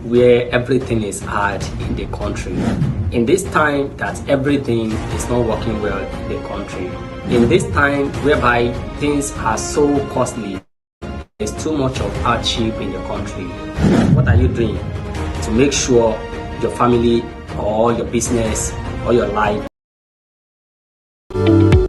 where everything is hard in the country. In this time that everything is not working well in the country. In this time whereby things are so costly, there's too much of hardship in the country. What are you doing to make sure your family or your business or your life?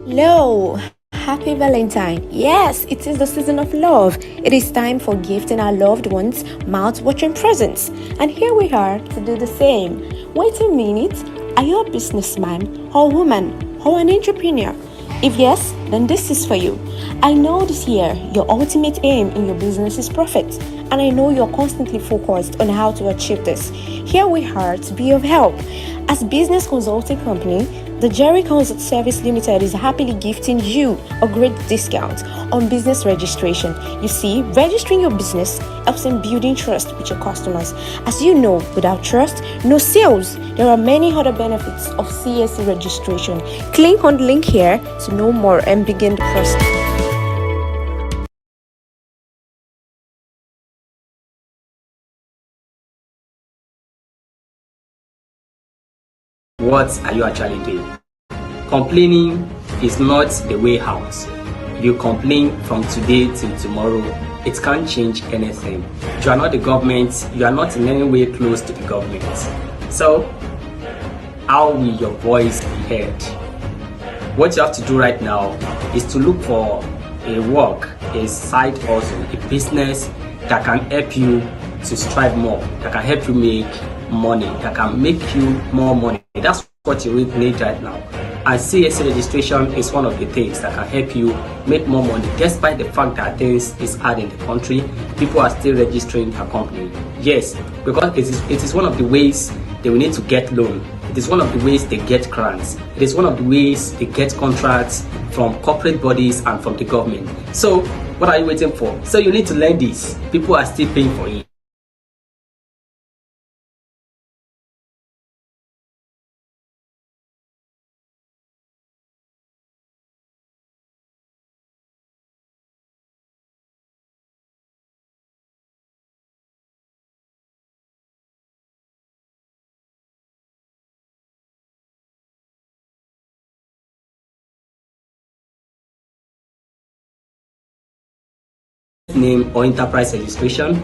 Hello, happy Valentine. Yes, it is the season of love. It is time for gifting our loved ones mouth-watering presents. And here we are to do the same. Wait a minute, are you a businessman or woman or an entrepreneur? If yes, then this is for you. I know this year your ultimate aim in your business is profit, and I know you're constantly focused on how to achieve this. Here we are to be of help. As business consulting company, the Jerry Consult Service Limited is happily gifting you a great discount on business registration. You see, registering your business helps in building trust with your customers. As you know, without trust, no sales. There are many other benefits of CSC registration. Click on the link here to know more and begin the process. What are you actually doing? Complaining is not the way out. You complain from today till tomorrow, it can't change anything. You are not the government, you are not in any way close to the government. So, how will your voice be heard? What you have to do right now is to look for a work, a side hustle, a business that can help you to strive more, that can help you make money, that can make you more money. That's what you really need right now. And CSC registration is one of the things that can help you make more money. Despite the fact that things is hard in the country, people are still registering their company. Yes, because it is one of the ways they will need to get loan. It is one of the ways they get grants. It is one of the ways they get contracts from corporate bodies and from the government. So what are you waiting for? So you need to learn this. People are still paying for it. Name or enterprise registration.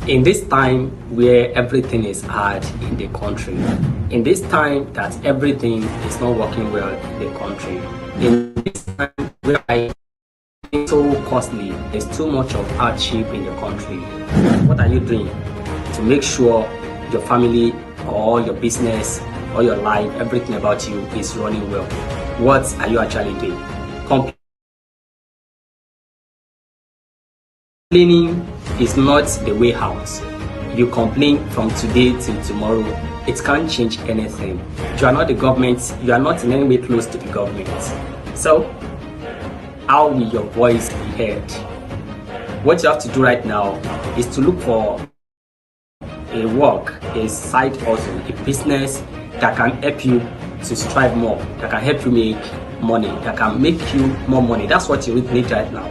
In this time where everything is hard in the country, in this time that everything is not working well in the country, in this time where it's so costly, there's too much of hardship in the country, what are you doing to make sure your family or your business or your life, everything about you is running well? What are you actually doing? Complaining is not the way out. You complain from today till tomorrow, it can't change anything. You are not the government, you are not in any way close to the government. So, how will your voice be heard? What you have to do right now is to look for a work, a side hustle, a business that can help you to strive more, that can help you make money, that can make you more money. That's what you need right now.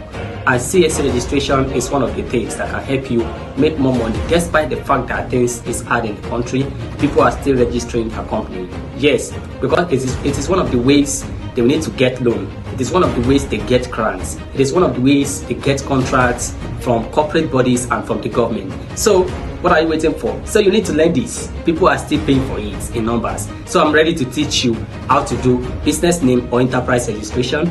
And CSC registration is one of the things that can help you make more money. Despite the fact that things is hard in the country, people are still registering a company. Yes, because it is one of the ways they need to get loan. It is one of the ways they get grants. It is one of the ways they get contracts from corporate bodies and from the government. So what are you waiting for? So you need to learn this. People are still paying for it in numbers. So I'm ready to teach you how to do business name or enterprise registration,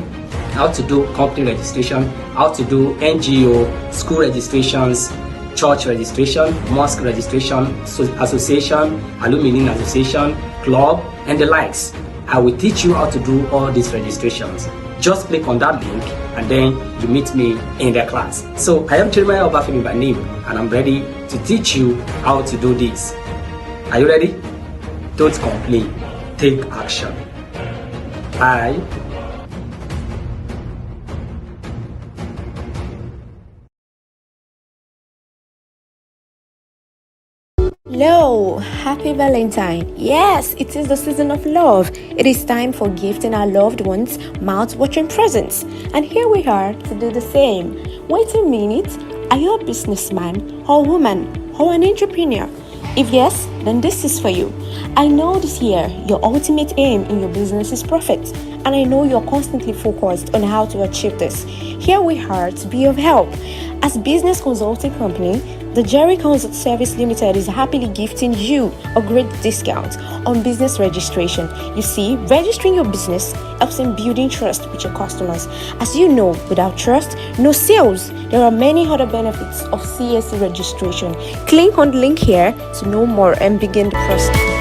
how to do company registration, how to do NGO, school registrations, church registration, mosque registration, association, alumni association, club, and the likes. I will teach you how to do all these registrations. Just click on that link and then you meet me in the class. So I am Jeremiah Obafemi by name and I'm ready to teach you how to do this. Are you ready? Don't complain. Take action. Bye. Hello, happy Valentine. Yes, it is the season of love. It is time for gifting our loved ones mouth-watering presents. And here we are to do the same. Wait a minute, are you a businessman or woman or an entrepreneur? If yes, then this is for you. I know this year your ultimate aim in your business is profit, and I know you're constantly focused on how to achieve this. Here we are to be of help. As business consulting company, the Jerry Consult Service Limited is happily gifting you a great discount on business registration. You see, registering your business helps in building trust with your customers. As you know, without trust, no sales. There are many other benefits of CSC registration. Click on the link here to know more and begin the process.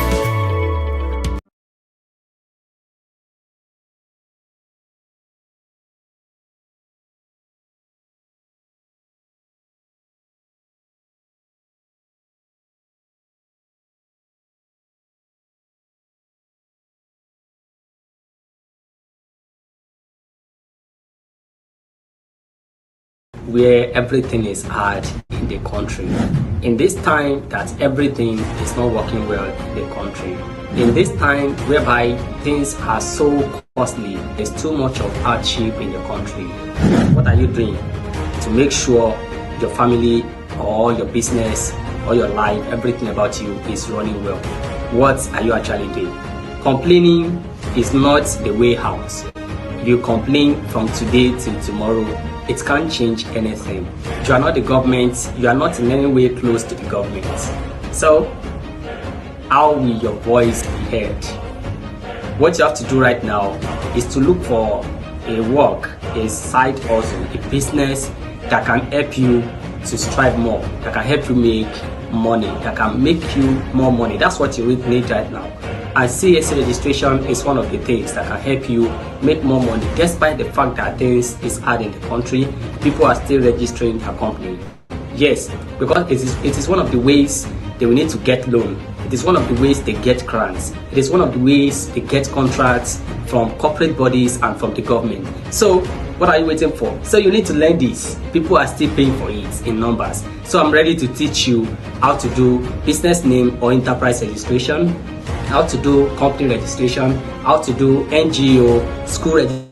Where everything is hard in the country. In this time that everything is not working well in the country. In this time whereby things are so costly, there's too much of hardship in the country. What are you doing to make sure your family or your business or your life, everything about you is running well? What are you actually doing? Complaining is not the way out. You complain from today till tomorrow, it can't change anything. You are not the government, you are not in any way close to the government. So, how will your voice be heard? What you have to do right now is to look for a work, a side hustle, a business that can help you to strive more, that can help you make money, that can make you more money. That's what you need right now. And CSC registration is one of the things that can help you make more money. Despite the fact that things is hard in the country, people are still registering a company. Yes, because it is one of the ways they will need to get loan. It is one of the ways they get grants. It is one of the ways they get contracts from corporate bodies and from the government. So what are you waiting for? So you need to learn this. People are still paying for it in numbers. So I'm ready to teach you how to do business name or enterprise registration, how to do company registration, how to do NGO, school registration,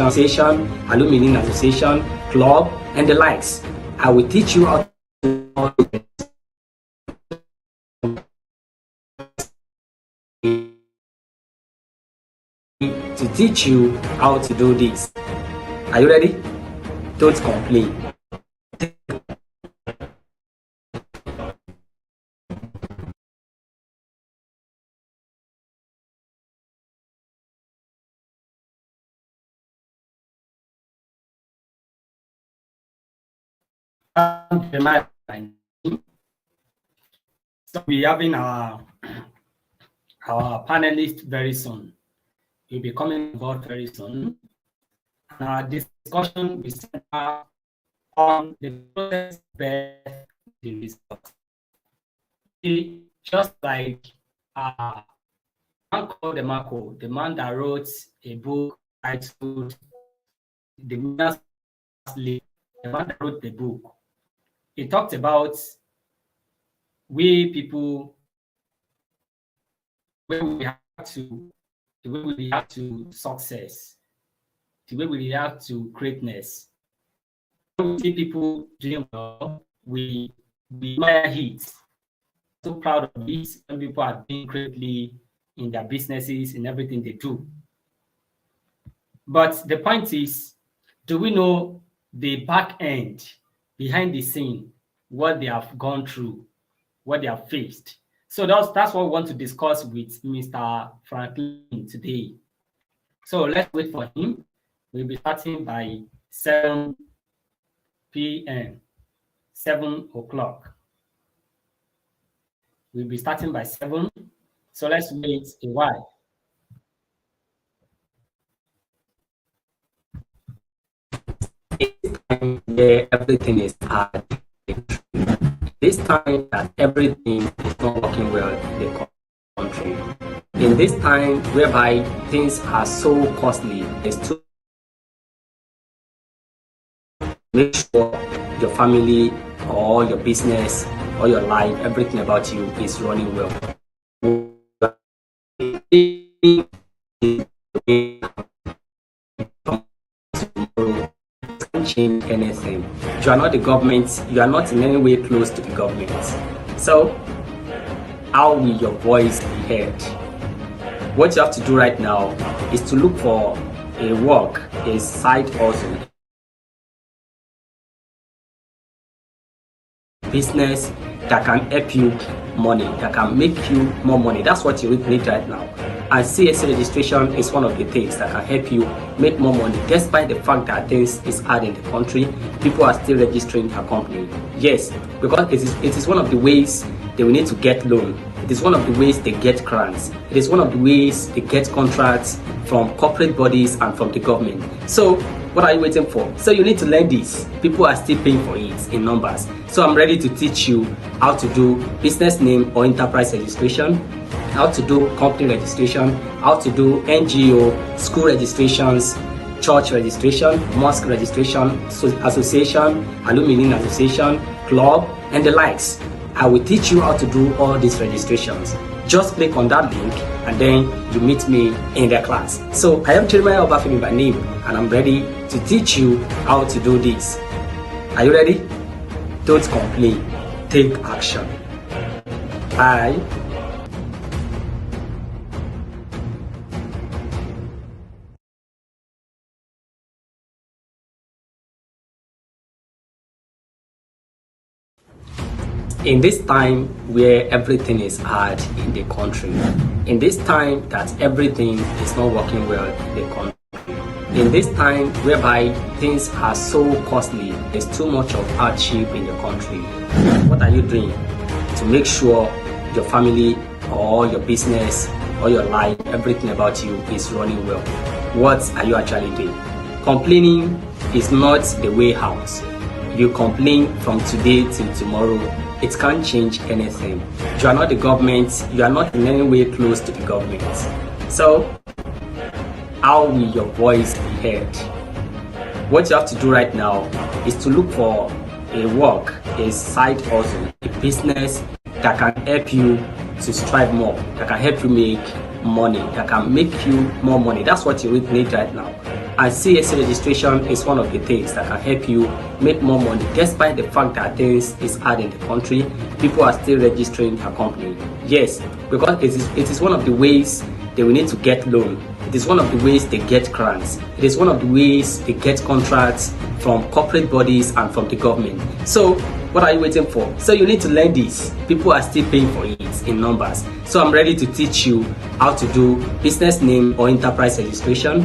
association, alumni association, club, and the likes. I will teach you how to teach you how to do this. Are you ready? Don't complain. So we're having our panelists very soon. We'll be coming aboard very soon. And our discussion will center on the process of the results. Just like Marco DeMarco, the man that wrote a book titled The Winner's League, the man that wrote the book, he talked about we people, the way we react to success, the way we react to greatness. When we see people doing well, we admire it. So proud of it when people are doing greatly in their businesses, in everything they do. But the point is, do we know the back end, behind the scene, what they have gone through, what they have faced? So that's what we want to discuss with Mr. Franklin today. So let's wait for him. We'll be starting by 7 p.m., 7 o'clock. We'll be starting by 7. So let's wait a while. Where everything is hard. This time that everything is not working well in the country. In this time whereby things are so costly, it's too make sure your family or your business or your life, everything about you is running well. Change anything. You are not the government, you are not in any way close to the government. So how will your voice be heard? What you have to do right now is to look for a work, a side hustle, business that can help you money, that can make you more money. That's what you need right now. And CSA registration is one of the things that can help you make more money. Despite the fact that things is hard in the country, people are still registering their company. Yes, because it is one of the ways they will need to get loan. It is one of the ways they get grants. It is one of the ways they get contracts from corporate bodies and from the government. So what are you waiting for? So you need to learn this. People are still paying for it in numbers. So I'm ready to teach you how to do business name or enterprise registration, how to do company registration, how to do NGO, school registrations, church registration, mosque registration, association, alumni association, club, and the likes. I will teach you how to do all these registrations. Just click on that link and then you meet me in the class. So I am Jeremiah Obafemi by name and I'm ready to teach you how to do this. Are you ready? Don't complain. Take action. Bye. In this time where everything is hard in the country, in this time that everything is not working well in the country, in this time whereby things are so costly, there's too much of hardship in the country, what are you doing to make sure your family or your business or your life, everything about you is running well? What are you actually doing? Complaining is not the way out. You complain from today till tomorrow, it can't change anything. You are not the government, you are not in any way close to the government. So how will your voice be heard? What you have to do right now is to look for a work, a side hustle, a business that can help you to strive more, that can help you make money, that can make you more money. That's what you need right now. And CSA registration is one of the things that can help you make more money. Despite the fact that things is hard in the country, people are still registering their company. Yes, because it is one of the ways they will need to get loan. It is one of the ways they get grants. It is one of the ways they get contracts from corporate bodies and from the government. So what are you waiting for? So you need to learn this. People are still paying for it in numbers. So I'm ready to teach you how to do business name or enterprise registration,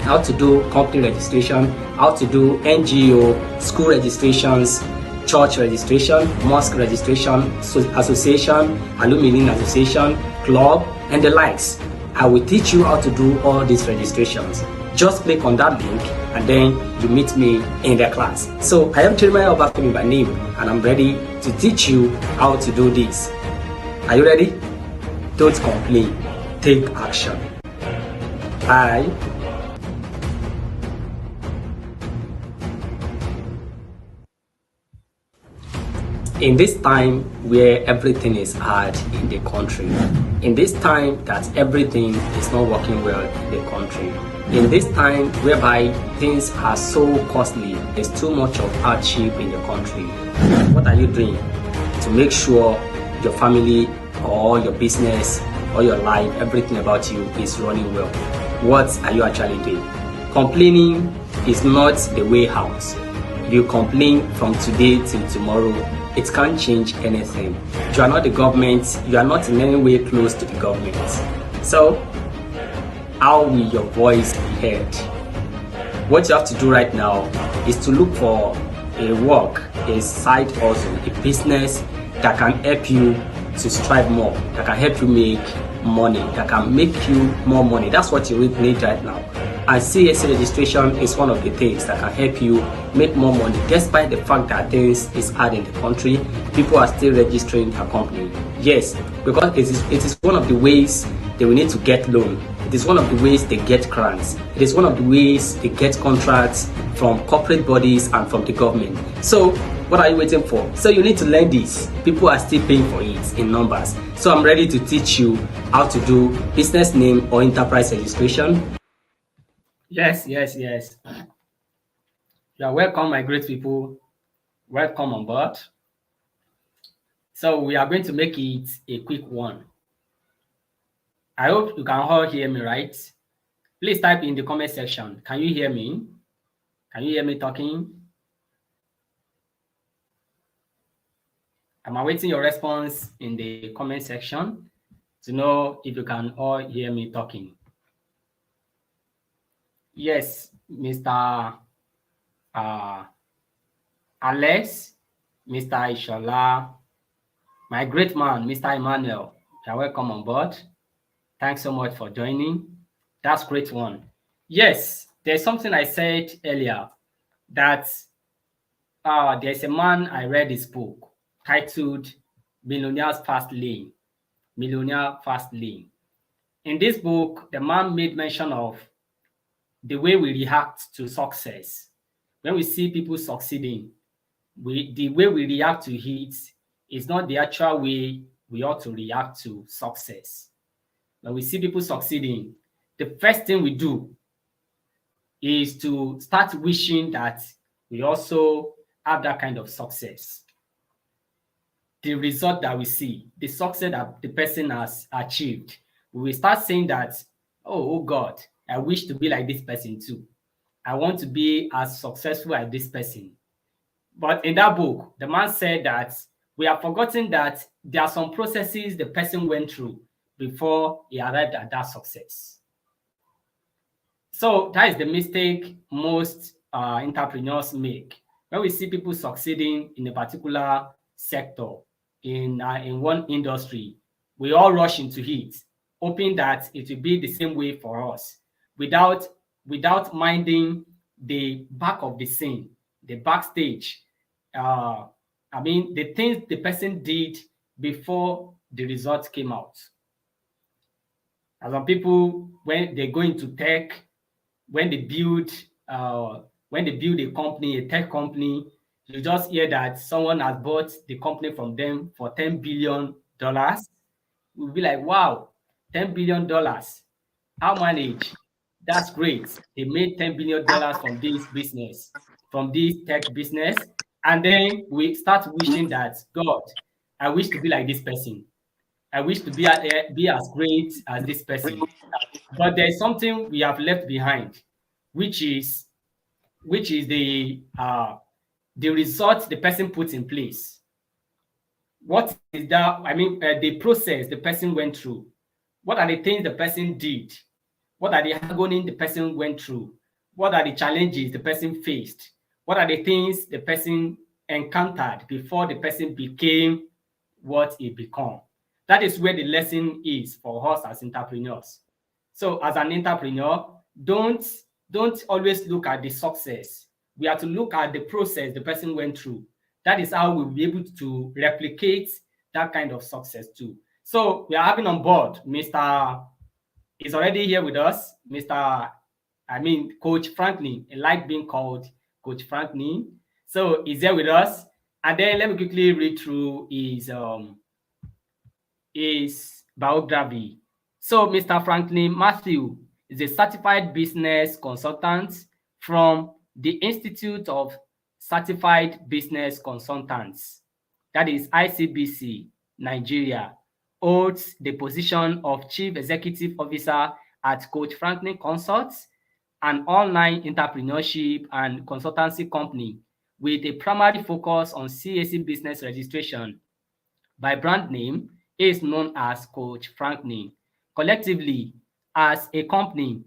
how to do company registration, how to do NGO, school registrations, church registration, mosque registration, association, alumni association, club, and the likes. I will teach you how to do all these registrations. Just click on that link and then you meet me in the class. So I am Jeremiah Obafemi by name, and I'm ready to teach you how to do this. Are you ready? Don't complain. Take action. Bye. In this time where everything is hard in the country, in this time that everything is not working well in the country, in this time whereby things are so costly, there's too much of hardship in the country, what are you doing to make sure your family or your business or your life, everything about you is running well? What are you actually doing? Complaining is not the way out. If you complain from today till tomorrow, it can't change anything. You are not the government. You are not in any way close to the government. So, how will your voice be heard? What you have to do right now is to look for a work, a side hustle, a business that can help you to strive more, that can help you make money, that can make you more money. That's what you need right now. And CAC registration is one of the things that can help you make more money. Despite the fact that things is hard in the country, people are still registering a company. Yes, because it is one of the ways they will need to get loan. It is one of the ways they get grants. It is one of the ways they get contracts from corporate bodies and from the government. So what are you waiting for? So you need to learn this. People are still paying for it in numbers. So I'm ready to teach you how to do business name or enterprise registration. Yes. You are welcome, my great people. Welcome on board. So we are going to make it a quick one. I hope you can all hear me, right? Please type in the comment section. Can you hear me? Can you hear me talking? I'm awaiting your response in the comment section to know if you can all hear me talking. Yes, Mr. Alex, Mr. Ishola, my great man, Mr. Emmanuel, you're welcome on board. Thanks so much for joining. That's great one. Yes, there's something I said earlier that there's a man, I read his book titled Millionaire's Fast Lane. Millionaire Fast Lane. In this book, the man made mention of the way we react to success. When we see people succeeding, the way we react to it is not the actual way we ought to react to success. When we see people succeeding, the first thing we do is to start wishing that we also have that kind of success. The result that we see, the success that the person has achieved, we will start saying that, oh God, I wish to be like this person too. I want to be as successful as this person. But in that book, the man said that we have forgotten that there are some processes the person went through before he arrived at that success. So that is the mistake most entrepreneurs make. When we see people succeeding in a particular sector, in one industry, we all rush into it, hoping that it will be the same way for us, without minding the back of the scene, the backstage. The things the person did before the results came out. As some people, when they go into tech, when they build a company, a tech company, you just hear that someone has bought the company from them for $10 billion. We'll be like, wow, $10 billion. How managed? That's great. They made $10 billion from this business, from this tech business. And then we start wishing that, God, I wish to be like this person. I wish to be as great as this person. But there's something we have left behind, which is the result the person puts in place. What is that? I mean, the process the person went through. What are the things the person did? What are the agony the person went through? What are the challenges the person faced? What are the things the person encountered before the person became what he become? That is where the lesson is for us as entrepreneurs. So as an entrepreneur, don't always look at the success. We have to look at the process the person went through. That is how we'll be able to replicate that kind of success too. So we are having on board Mr. is already here with us, Coach Franklin. I like being called Coach Franklin. So he's here with us. And then let me quickly read through his biography. So Mr. Franklin Matthew is a certified business consultant from the Institute of Certified Business Consultants, that is ICBC, Nigeria, holds the position of Chief Executive Officer at Coach Franklin Consults, an online entrepreneurship and consultancy company with a primary focus on CAC business registration. By brand name, he is known as Coach Franklin. Collectively, as a company,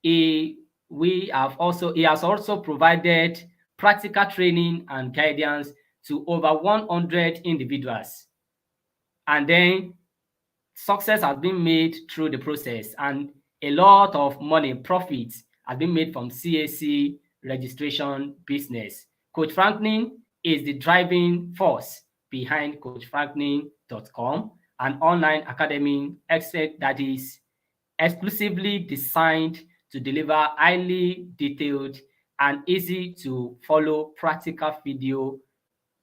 he has also provided practical training and guidance to over 100 individuals. And then success has been made through the process, and a lot of money, profits have been made from CAC registration business. Coach Franklin is the driving force behind CoachFranklin.com, an online academy that is exclusively designed to deliver highly detailed and easy to follow practical video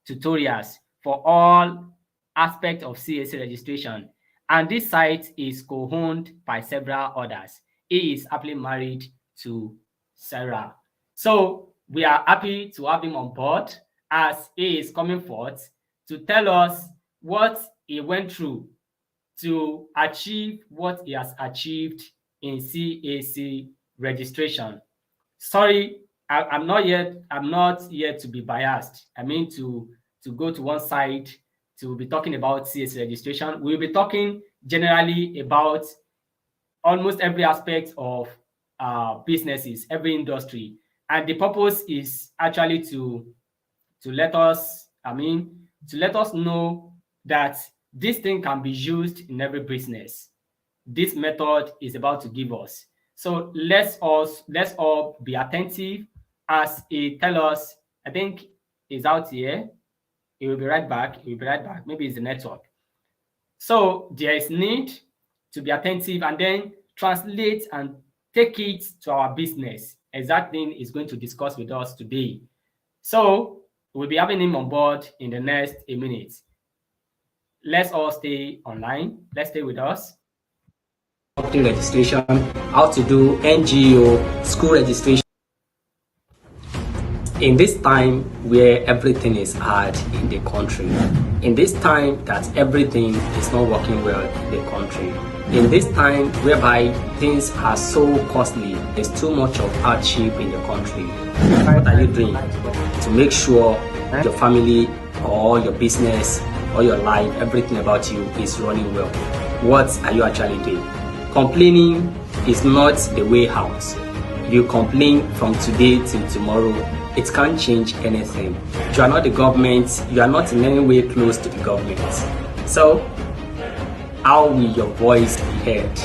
tutorials for all aspects of CAC registration. And this site is co-owned by several others. He is happily married to Sarah. So we are happy to have him on board as he is coming forth to tell us what he went through to achieve what he has achieved in CAC registration. Sorry, I'm not yet to be biased. I mean to go to one side to be talking about CAC registration. We'll be talking generally about almost every aspect of businesses, every industry. And the purpose is actually to let us know that this thing can be used in every business. This method is about to give us. So let's all be attentive as he tell us. I think he's out here. He will be right back. Maybe it's the network. So there is need to be attentive and then translate and take it to our business. Exact thing is going to discuss with us today. So we'll be having him on board in the next a minute. Let's all stay online. Let's stay with us. Company registration, how to do NGO, school registration. In this time where everything is hard in the country, in this time that everything is not working well in the country, in this time whereby things are so costly, there's too much of hardship in the country, what are you doing to make sure your family or your business or your life, everything about you is running well? What are you actually doing? Complaining is not the way out. You complain from today till tomorrow, it can't change anything. You are not the government, you are not in any way close to the government. So, how will your voice be heard?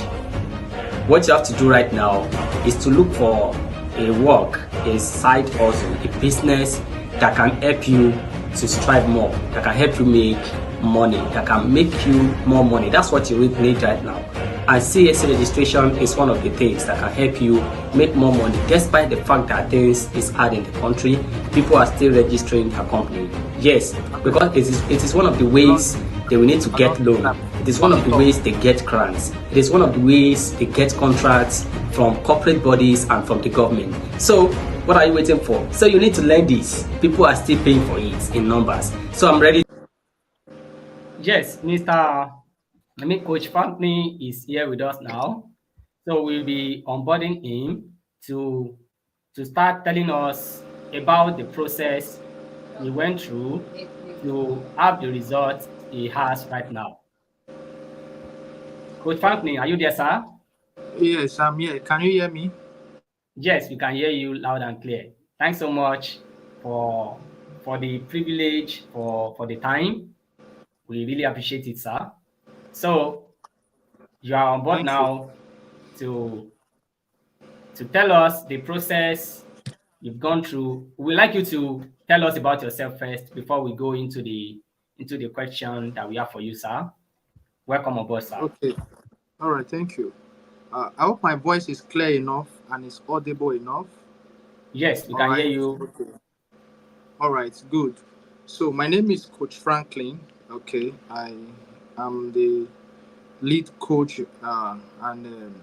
What you have to do right now is to look for a work, a side hustle, a business that can help you to strive more, that can help you make money, that can make you more money. That's what you need right now. And CAC registration is one of the things that can help you make more money. Despite the fact that things is hard in the country, people are still registering their company. Yes, because it is one of the ways they will need to get loan. It is one of the ways they get grants. It is one of the ways they get contracts from corporate bodies and from the government. So what are you waiting for? So you need to learn this. People are still paying for it in numbers. So I'm ready. Yes, Coach Franklin is here with us now. So we'll be onboarding him to start telling us about the process he went through to have the results he has right now. Coach Franklin, are you there, sir? Yes, I'm here. Can you hear me? Yes, we can hear you loud and clear. Thanks so much for the privilege, for the time. We really appreciate it, sir. So you are on board Thank you. now to tell us the process you've gone through. We'd like you to tell us about yourself first before we go into the question that we have for you, sir. Welcome aboard, sir. Okay. All right. Thank you. I hope my voice is clear enough and is audible enough. Yes, we All can hear right. you. Okay. All right. Good. So my name is Coach Franklin. Okay. I am the lead coach and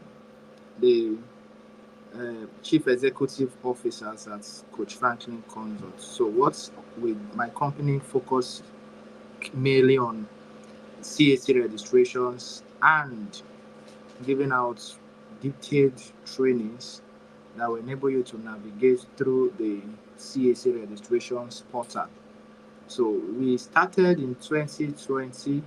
the chief executive officers at Coach Franklin Consult. So what's with my company focus mainly on CAC registrations and giving out detailed trainings that will enable you to navigate through the CAC registrations portal. So we started in 2020.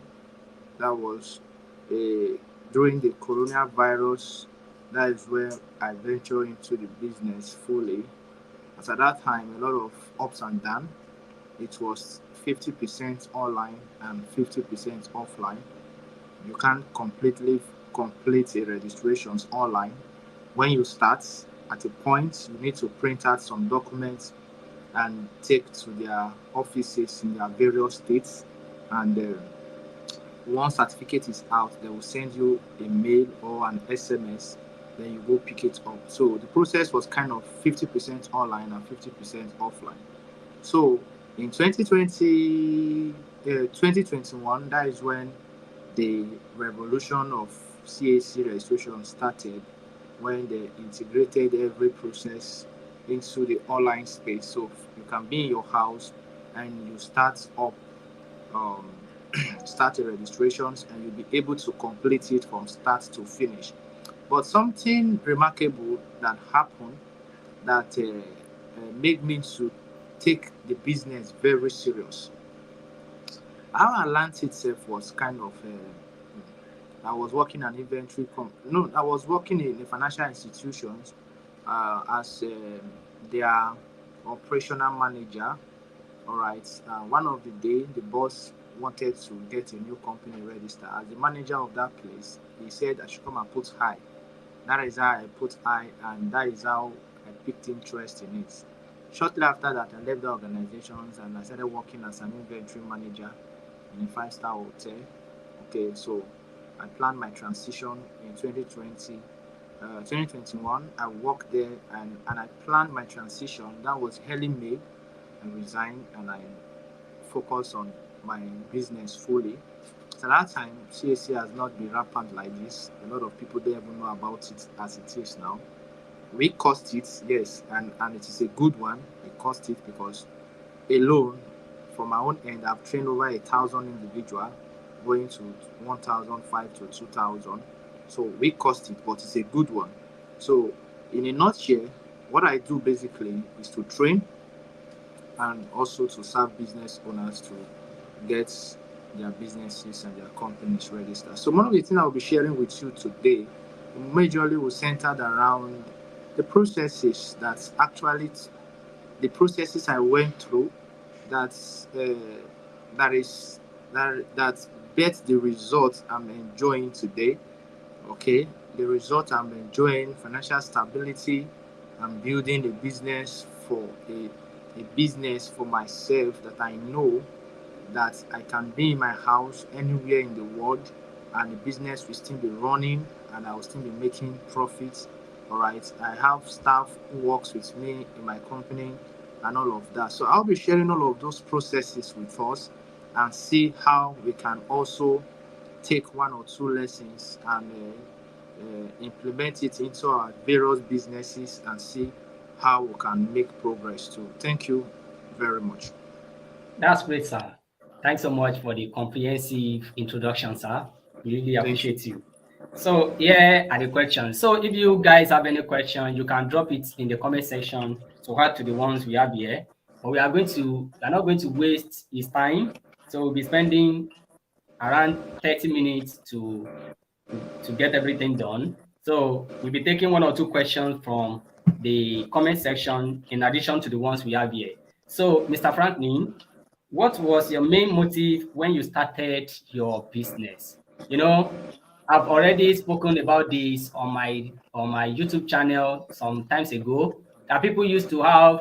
That was during the coronavirus. That is where I ventured into the business fully. As at that time, a lot of ups and downs. It was 50% online and 50% offline. You can't completely complete a registrations online. When you start, at a point you need to print out some documents and take to their offices in their various states, and once certificate is out they will send you a mail or an SMS, then you go pick it up. So the process was kind of 50% online and 50% offline. So in 2021, that is when the revolution of CAC registration started, when they integrated every process into the online space. So you can be in your house and you um, start the registrations, and you'll be able to complete it from start to finish. But something remarkable that happened that made me to take the business very serious. How I learned itself was kind of I was working an no, I was working in a financial institutions as their operational manager. All right. One of the day, the boss wanted to get a new company registered. As the manager of that place, he said I should come and put high. That is how I put high, and that is how I picked interest in it. Shortly after that, I left the organizations and I started working as an inventory manager in a five-star hotel. Okay, so I planned my transition in 2021. I worked there, and I planned my transition. That was early May. I resigned and I focused on my business fully. So at that time, CAC has not been rampant like this. A lot of people don't even know about it as it is now. We cost it, yes, and it is a good one. We cost it because alone, from my own end, I've trained over 1,000 individual, going to 1,005 to 2,000. So we cost it, but it's a good one. So in a nutshell, what I do basically is to train and also to serve business owners to get their businesses and their companies registered. So one of the things I'll be sharing with you today majorly was centered around the processes that actually the processes I went through that that is that bet the results I'm enjoying today. Okay, the result I'm enjoying, financial stability. I'm building a business for a business for myself that I know that I can be in my house anywhere in the world, and the business will still be running and I will still be making profits. All right, I have staff who works with me in my company and all of that. So I'll be sharing all of those processes with us and see how we can also take one or two lessons and implement it into our various businesses and see how we can make progress too. Thank you very much. That's great, sir. Thanks so much for the comprehensive introduction, sir. We really Thank you. appreciate you. So here are the questions. So if you guys have any question, you can drop it in the comment section to add to the ones we have here. But we are not going to waste his time. So we'll be spending around 30 minutes to get everything done. So we'll be taking one or two questions from the comment section in addition to the ones we have here. So Mr. Franklin, what was your main motive when you started your business? You know, I've already spoken about this on my YouTube channel some times ago, that people used to have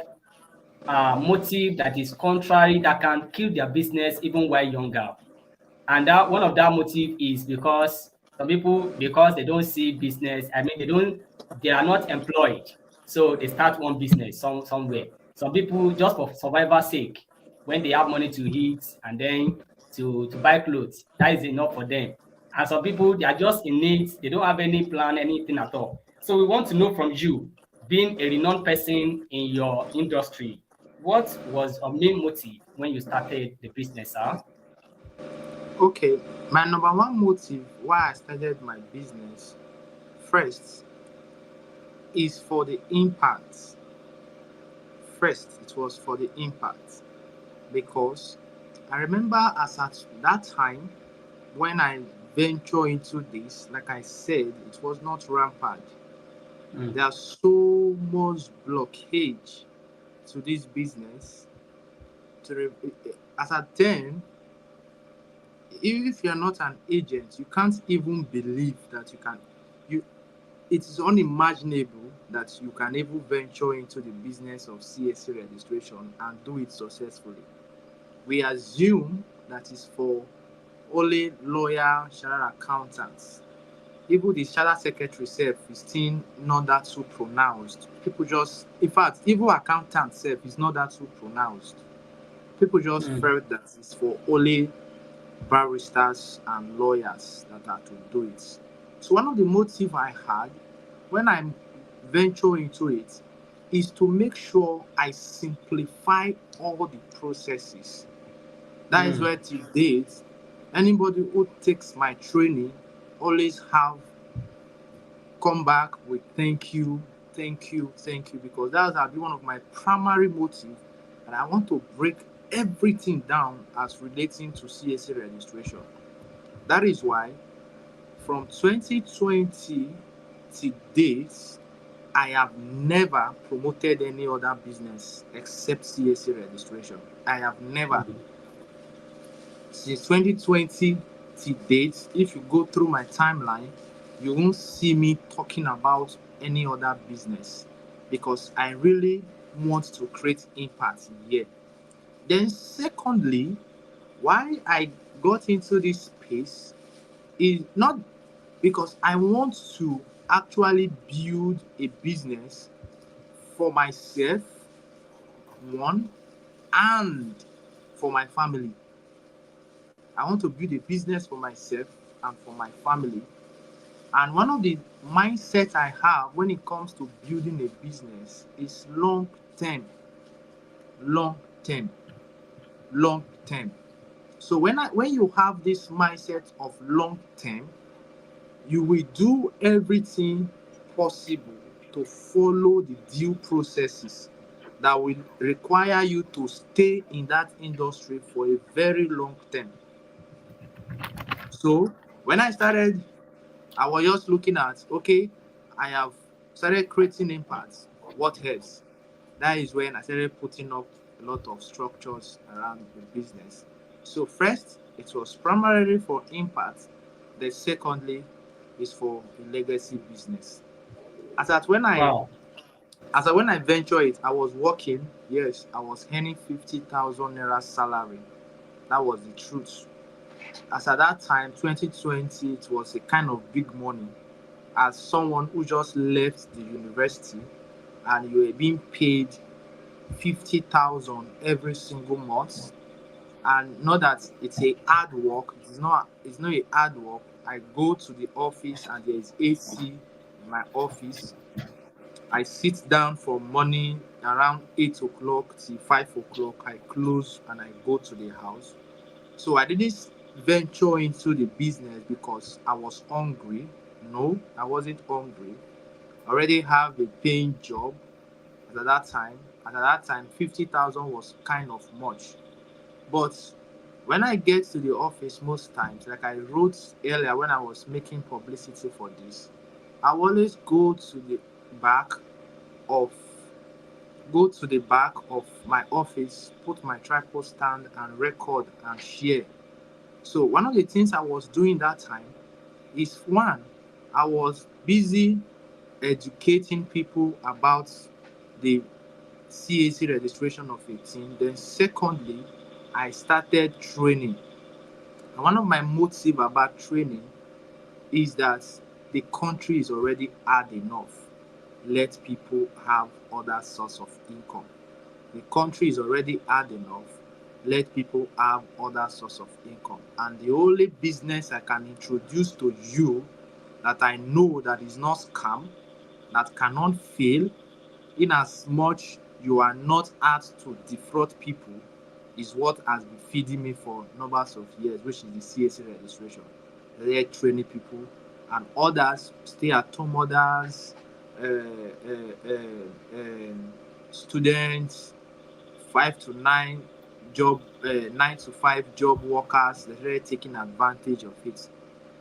a motive that is contrary, that can kill their business even while younger. And that one of that motive is because some people, because they don't see business, I mean they are not employed, so they start one business somewhere. Some people, just for survival sake, when they have money to eat and then to buy clothes, that is enough for them. And some people, they are just in need, they don't have any plan, anything at all. So we want to know from you, being a renowned person in your industry, what was your main motive when you started the business, sir? Okay, my number one motive why I started my business first is for the impact. First, it was for the impact because I remember as at that time when I venture into this, like I said, it was not rampant. Mm. There's so much blockage to this business. As at then, even if you're not an agent, you can't even believe that you can. You, it is unimaginable that you can even venture into the business of CSC registration and do it successfully. We assume that is for only lawyer, chartered accountants. Even the chartered secretary self is still not that too pronounced. People just, in fact, even accountant self is not that too pronounced. People just Mm. felt that it's for only barristers and lawyers that are to do it. So one of the motive I had when I venture into it is to make sure I simplify all the processes. That is Mm. where till date, anybody who takes my training always have come back with thank you, thank you, thank you, because that has been one of my primary motives, and I want to break everything down as relating to CSA registration. That is why from 2020 to date, I have never promoted any other business except CSA registration. I have never. Mm. Since 2020 to date, if you go through my timeline, you won't see me talking about any other business because I really want to create impact here. Then, secondly, why I got into this space is not because I want to actually build a business for myself, one, and for my family. I want to build a business for myself and for my family. And one of the mindsets I have when it comes to building a business is long term, long term, long term. So when you have this mindset of long term, you will do everything possible to follow the due processes that will require you to stay in that industry for a very long term. So when I started, I was just looking at, okay, I have started creating impacts. What else? That is when I started putting up a lot of structures around the business. So first, it was primarily for impact. Then secondly, is for a legacy business. As at when I Wow. as at when I ventured it, I was working. Yes, I was earning 50,000 naira salary. That was the truth. As at that time, 2020, it was a kind of big money. As someone who just left the university and you were being paid 50,000 every single month, and not that it's a hard work. It's not a hard work. I go to the office and there is AC in my office. I sit down from morning around 8 o'clock till 5 o'clock. I close and I go to the house. So I didn't venture into the business because I was hungry. No, I wasn't hungry. I already have a paying job at that time. And at that time, 50,000 was kind of much. But when I get to the office most times, like I wrote earlier when I was making publicity for this, I always back of go to the back of my office, put my tripod stand and record and share. So one of the things I was doing that time is one, I was busy educating people about the CAC registration of 18. Then secondly, I started training. And one of my motive about training is that the country is already hard enough. Let people have other source of income. The country is already hard enough. Let people have other source of income. And the only business I can introduce to you that I know that is not scam, that cannot fail, in as much you are not asked to defraud people, is what has been feeding me for numbers of years, which is the CAC registration. They're training people and others, stay at home mothers, students, 5 to 9 job, 9 to 5 job workers. They're really taking advantage of it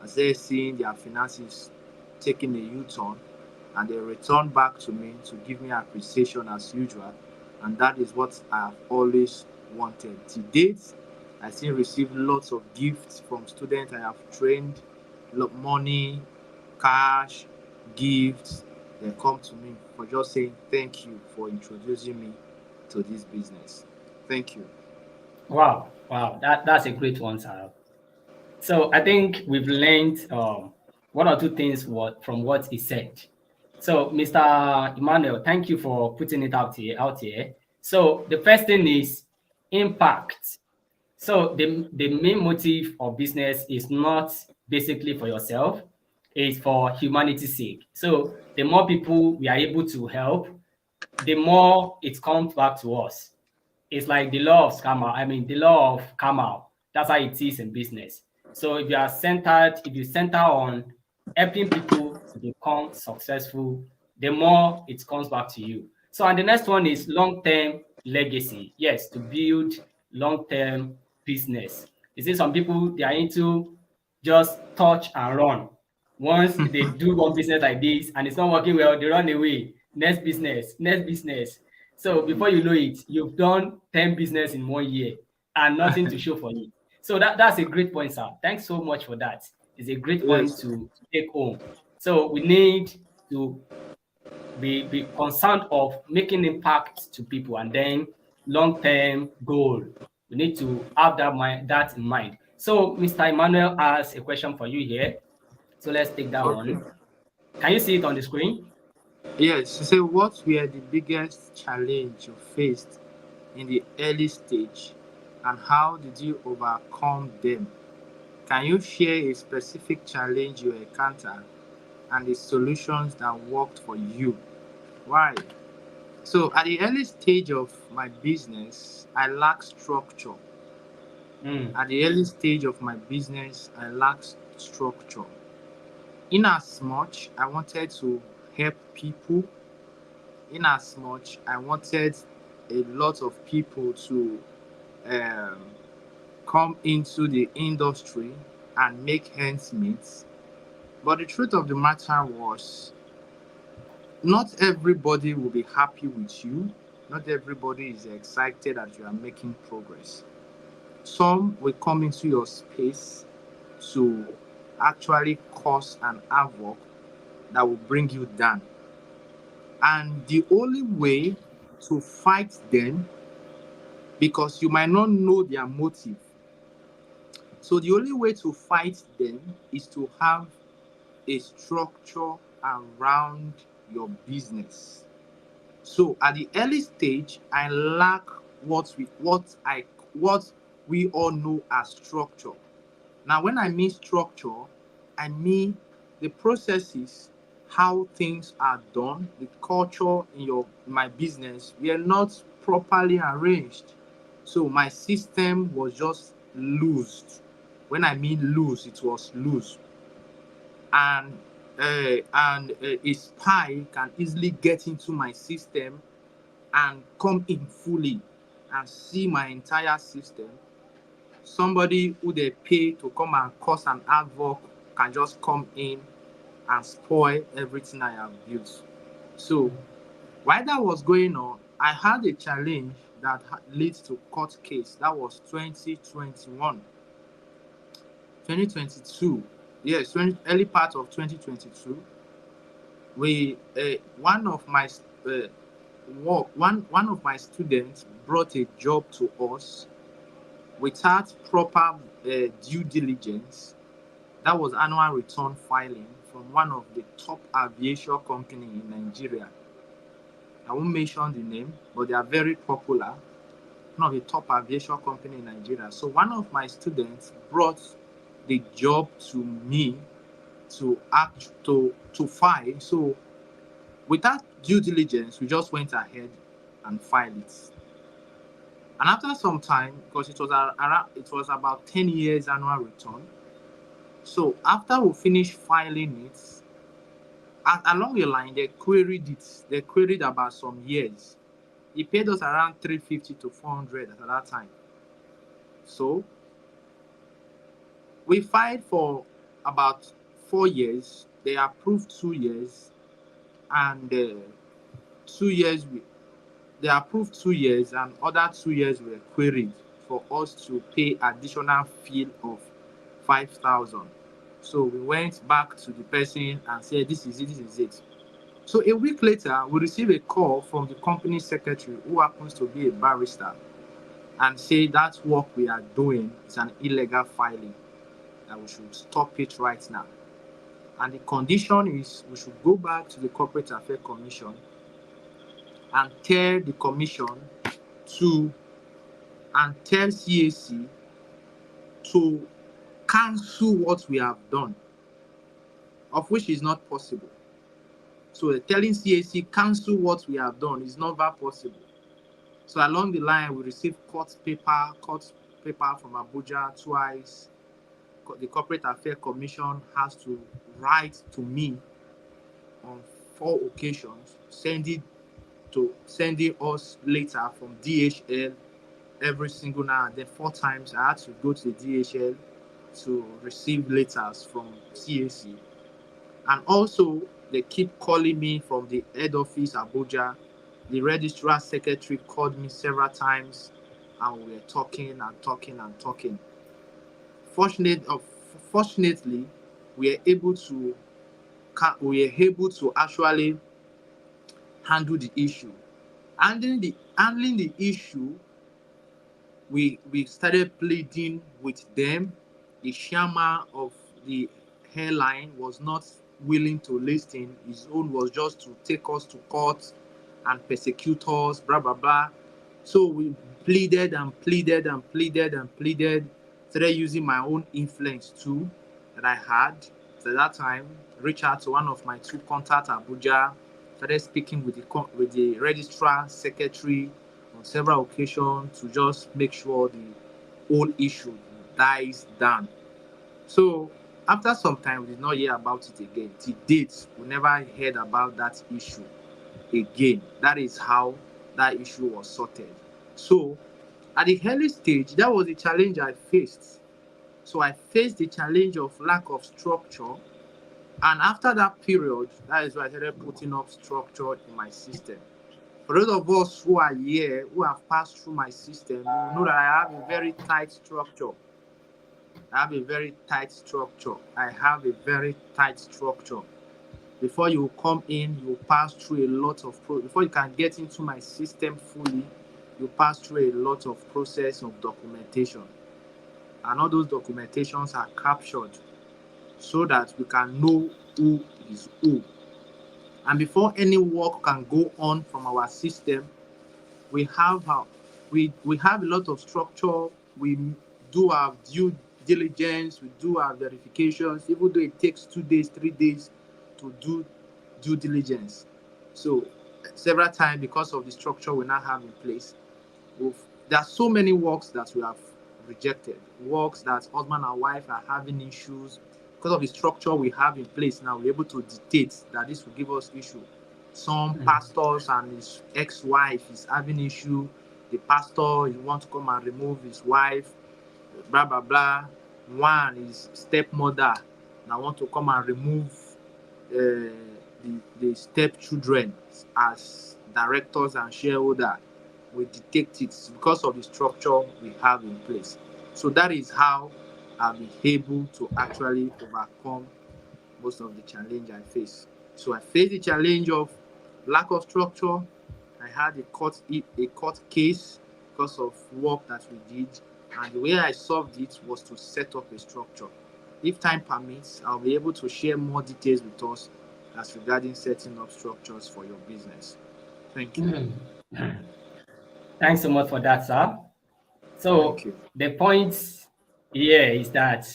as they're seeing their finances taking a U-turn, and they return back to me to give me appreciation as usual. And that is what I've always wanted. To date, I still receive lots of gifts from students I have trained, money, cash, gifts. They come to me for just saying thank you for introducing me to this business. Thank you. Wow, wow, that's a great one, sir. So I think we've learned one or two things from what he said. So, Mr. Emmanuel, thank you for putting it out here. So the first thing is impact. So the main motive of business is not basically for yourself, it's for humanity's sake. So the more people we are able to help, the more it comes back to us. It's like the law of karma. I mean, the law of karma. That's how it is in business. So if you center on helping people to become successful, the more it comes back to you. So, and the next one is long-term legacy. Yes, to build long-term business. You see, some people they are into just touch and run. Once they do one business like this and it's not working well, they run away. Next business, next business. So before you know it, you've done 10 business in 1 year and nothing to show for it. So that's a great point, sir. Thanks so much for that. It's a great point Yes. to take home. So we need to be concerned of making impact to people and then long-term goal. We need to have that in mind. So Mr. Emmanuel has a question for you here. So let's take that Okay. one. Can you see it on the screen? Yes. So, what were the biggest challenge you faced in the early stage, and how did you overcome them? Can you share a specific challenge you encountered and the solutions that worked for you? Why? So, at the early stage of my business, I lacked structure. Mm. At the early stage of my business, I lacked structure. In as much I wanted to help people, in as much I wanted a lot of people to um, come into the industry and make ends meet. But the truth of the matter was, not everybody will be happy with you. Not everybody is excited that you are making progress. Some will come into your space to actually cause an havoc that will bring you down. And the only way to fight them, because you might not know their motive, so the only way to fight them is to have a structure around your business. So at the early stage, I lack what we all know as structure. Now, when I mean structure, I mean the processes, how things are done, the culture in my business were not properly arranged. So my system was just loosed. When I mean loose, it was loose. And a spy can easily get into my system and come in fully and see my entire system. Somebody who they pay to come and cause an havoc can just come in and spoil everything I have built. So while that was going on, I had a challenge that leads to court case. That was 2021, 2022. Yes, early part of 2022. We one of my one of my students brought a job to us without proper due diligence. That was annual return filing from one of the top aviation company in Nigeria. I won't mention the name, but they are very popular. One of the top aviation company in Nigeria. So one of my students brought the job to me to file. So without due diligence, we just went ahead and filed it. And after some time, because it was about 10 years annual return. So after we finished filing it, along the line, they queried it. They queried about some years. He paid us around 350 to 400 at that time. So we filed for about 4 years. They approved 2 years, and 2 years they approved 2 years, and other 2 years were queried for us to pay additional fee of 5,000. So we went back to the person and said, this is it. So a week later, we received a call from the company secretary, who happens to be a barrister, and say that work we are doing is an illegal filing, that we should stop it right now. And the condition is we should go back to the Corporate Affairs Commission and tell the commission tell CAC to cancel what we have done, of which is not possible. So telling CAC cancel what we have done is never possible. So along the line, we received court paper from Abuja twice. The Corporate Affairs Commission has to write to me on 4 occasions, sending us letter from DHL every single now and then. 4 times I had to go to the DHL to receive letters from CAC. And also, they keep calling me from the head office, Abuja. The registrar secretary called me several times, and we were talking. Fortunately, we were able to actually handle the issue. Handling the issue, we started pleading with them. The chairman of the airline was not willing to listen. His own was just to take us to court and persecute us, blah blah blah. So we pleaded. Started using my own influence too that I had. So at that time, reached out to one of my 2 contacts at Abuja. Started speaking with the registrar secretary on several occasions to just make sure the whole issue dies down. So after some time, we did not hear about it again. To date, we never heard about that issue again. That is how that issue was sorted. So at the early stage, that was the challenge I faced. So I faced the challenge of lack of structure. And after that period, that is why I started putting up structure in my system. For those of us who are here, who have passed through my system, you know that I have a very tight structure. Before you come in, you pass through a lot of before you can get into my system fully, you pass through a lot of process of documentation. And all those documentations are captured so that we can know who is who. And before any work can go on from our system, we have a lot of structure. We do our due diligence, we do our verifications, even though it takes 2 days, 3 days to do due diligence. So several times, because of the structure we now have in place, there are so many works that we have rejected, works that husband and wife are having issues. Because of the structure we have in place now, we're able to dictate that this will give us issue. Some pastors and his ex-wife is having issue. The pastor, he want to come and remove his wife, blah blah blah. One is stepmother, now want to come and remove the stepchildren as directors and shareholder. We detect it because of the structure we have in place. So that is how I've been able to actually overcome most of the challenge I face. So I faced the challenge of lack of structure. I had a court case because of work that we did, and the way I solved it was to set up a structure. If time permits, I'll be able to share more details with us as regarding setting up structures for your business. Thank you. Thanks so much for that, sir. So Thank you. the point here is that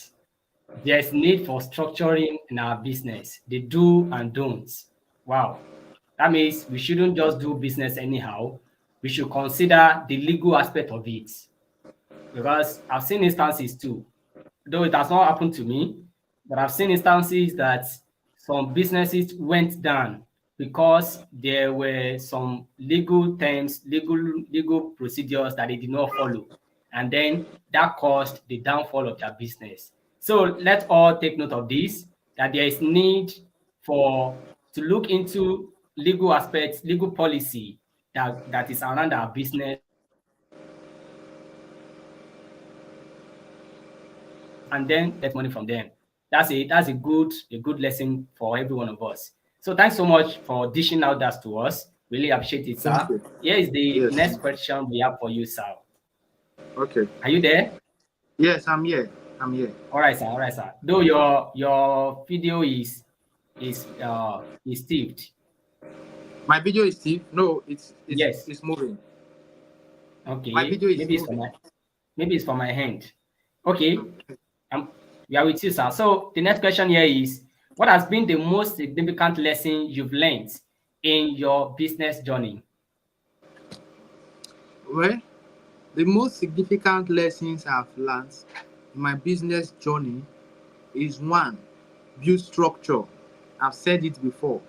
there's need for structuring in our business, the do and don'ts. Wow. That means we shouldn't just do business anyhow. We should consider the legal aspect of it. Because I've seen instances too, though it has not happened to me, but I've seen instances that some businesses went down because there were some legal terms, legal procedures that they did not follow. And then that caused the downfall of their business. So let's all take note of this, that there is need to look into legal aspects, legal policy that is around our business, and then get money from them. That's a good lesson for every one of us. So thanks so much for dishing out that to us. Really appreciate it, Thank sir. you. Here is the Yes. next question we have for you, sir. Okay. Are you there? Yes, I'm here. I'm here. All right, sir. All right, sir. Though your video is saved. My video is still no, Yes. it's moving. Okay. My video is Maybe moving. maybe it's for my hand. Okay. We are with you, sir. So the next question here is, what has been the most significant lesson you've learned in your business journey? Well, the most significant lessons I've learned in my business journey is one, build structure. I've said it before.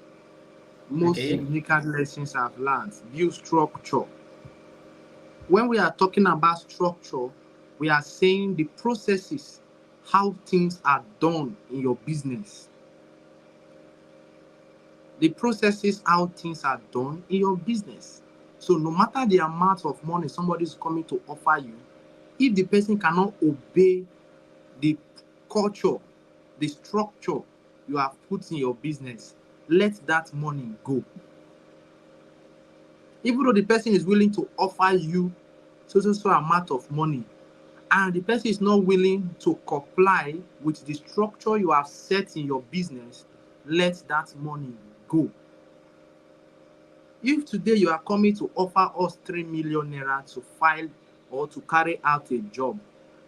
Most significant lessons I've learned, build structure. When we are talking about structure, we are saying the processes, how things are done in your business. The processes, how things are done in your business. So no matter the amount of money somebody is coming to offer you, if the person cannot obey the culture, the structure you have put in your business, let that money go. Even though the person is willing to offer you so amount of money, and the person is not willing to comply with the structure you have set in your business, let that money go. If today you are coming to offer us 3 million naira to file or to carry out a job,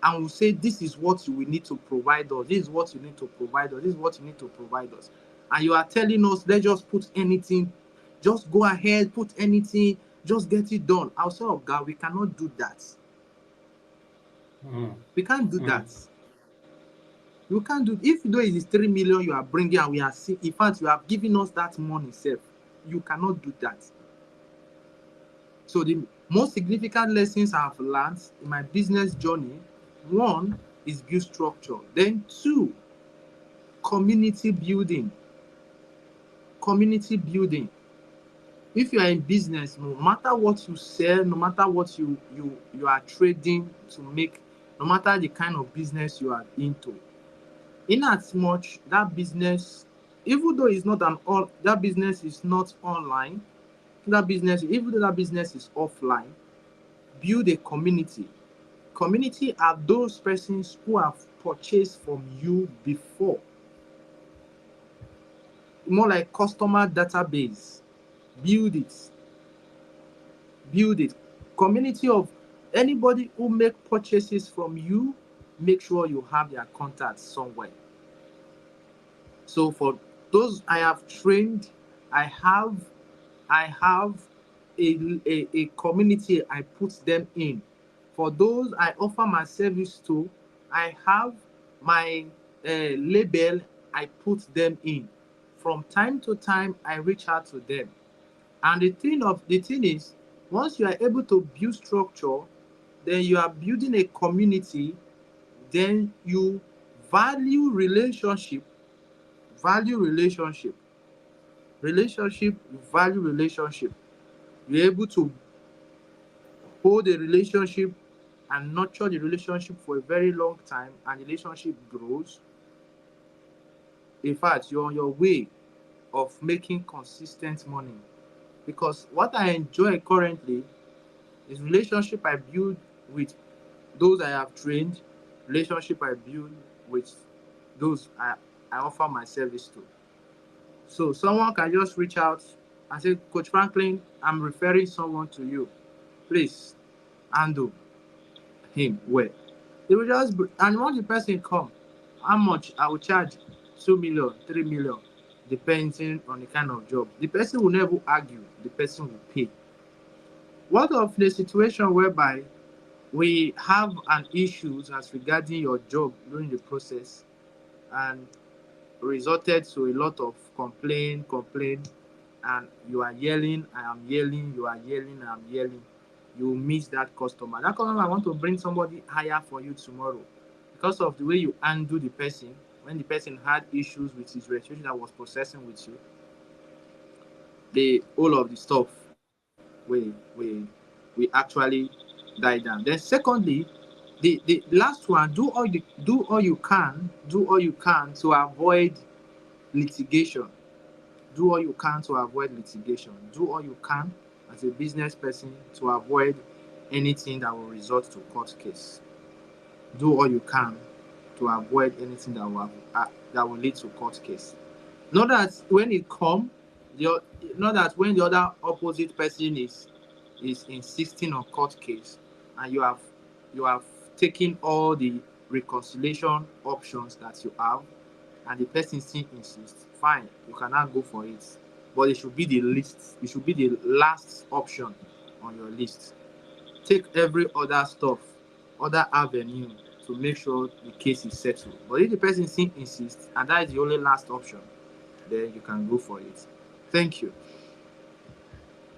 and we say this is what you will need to provide us, this is what you need to provide us, this is what you need to provide us, and you are telling us, let's just put anything, just go ahead, put anything, just get it done. I'll say, oh God, we cannot do that. We can't do that. You can't do. If though it is 3 million you are bringing and we are seeing, in fact, you have given us that money, self, you cannot do that. So the most significant lessons I've learned in my business journey, one is build structure. Then two, community building. Community building. If you are in business, no matter what you sell, no matter what you are trading to make, no matter the kind of business you are into, in as much that business, even though it's not that business is not online, even though that business is offline, build a community. Community are those persons who have purchased from you before. More like customer database. Build it. Community of anybody who make purchases from you, make sure you have their contacts somewhere. So for those I have trained, I have a community I put them in For those I offer my service to, I have my label I put them in. From time to time, I reach out to them. And the thing is, once you are able to build structure, then you are building a community, then you value relationship, value relationship, value relationship. You're able to hold a relationship and nurture the relationship for a very long time, and the relationship grows. In fact, you're on your way of making consistent money. Because what I enjoy currently is relationship I build with those I have trained, relationship I build with those I offer my service to. So someone can just reach out and say, Coach Franklin, I'm referring someone to you. Please handle him well. They will just and once the person come, how much I will charge 2 million, 3 million, depending on the kind of job. The person will never argue, the person will pay. What of the situation whereby we have an issues as regarding your job during the process and resulted to a lot of complain, and you are yelling, I am yelling, you are yelling, I am yelling. You miss that customer. That customer, I want to bring somebody higher for you tomorrow because of the way you handle the person. When the person had issues with his registration that was processing with you, the all of the stuff we actually die down. Then secondly, the last one, do all you can to avoid litigation. Do all you can to avoid litigation. Do all you can as a business person to avoid anything that will result to court case. Do all you can to avoid anything that will lead to court case. Not that when it come, not that when the other opposite person is insisting on court case, and you have taken all the reconciliation options that you have, and the person still insists, fine, you cannot go for it. But it should be the least, it should be the last option on your list. Take every other stuff, other avenue to make sure the case is settled. But if the person still insists, and that is the only last option, then you can go for it. Thank you.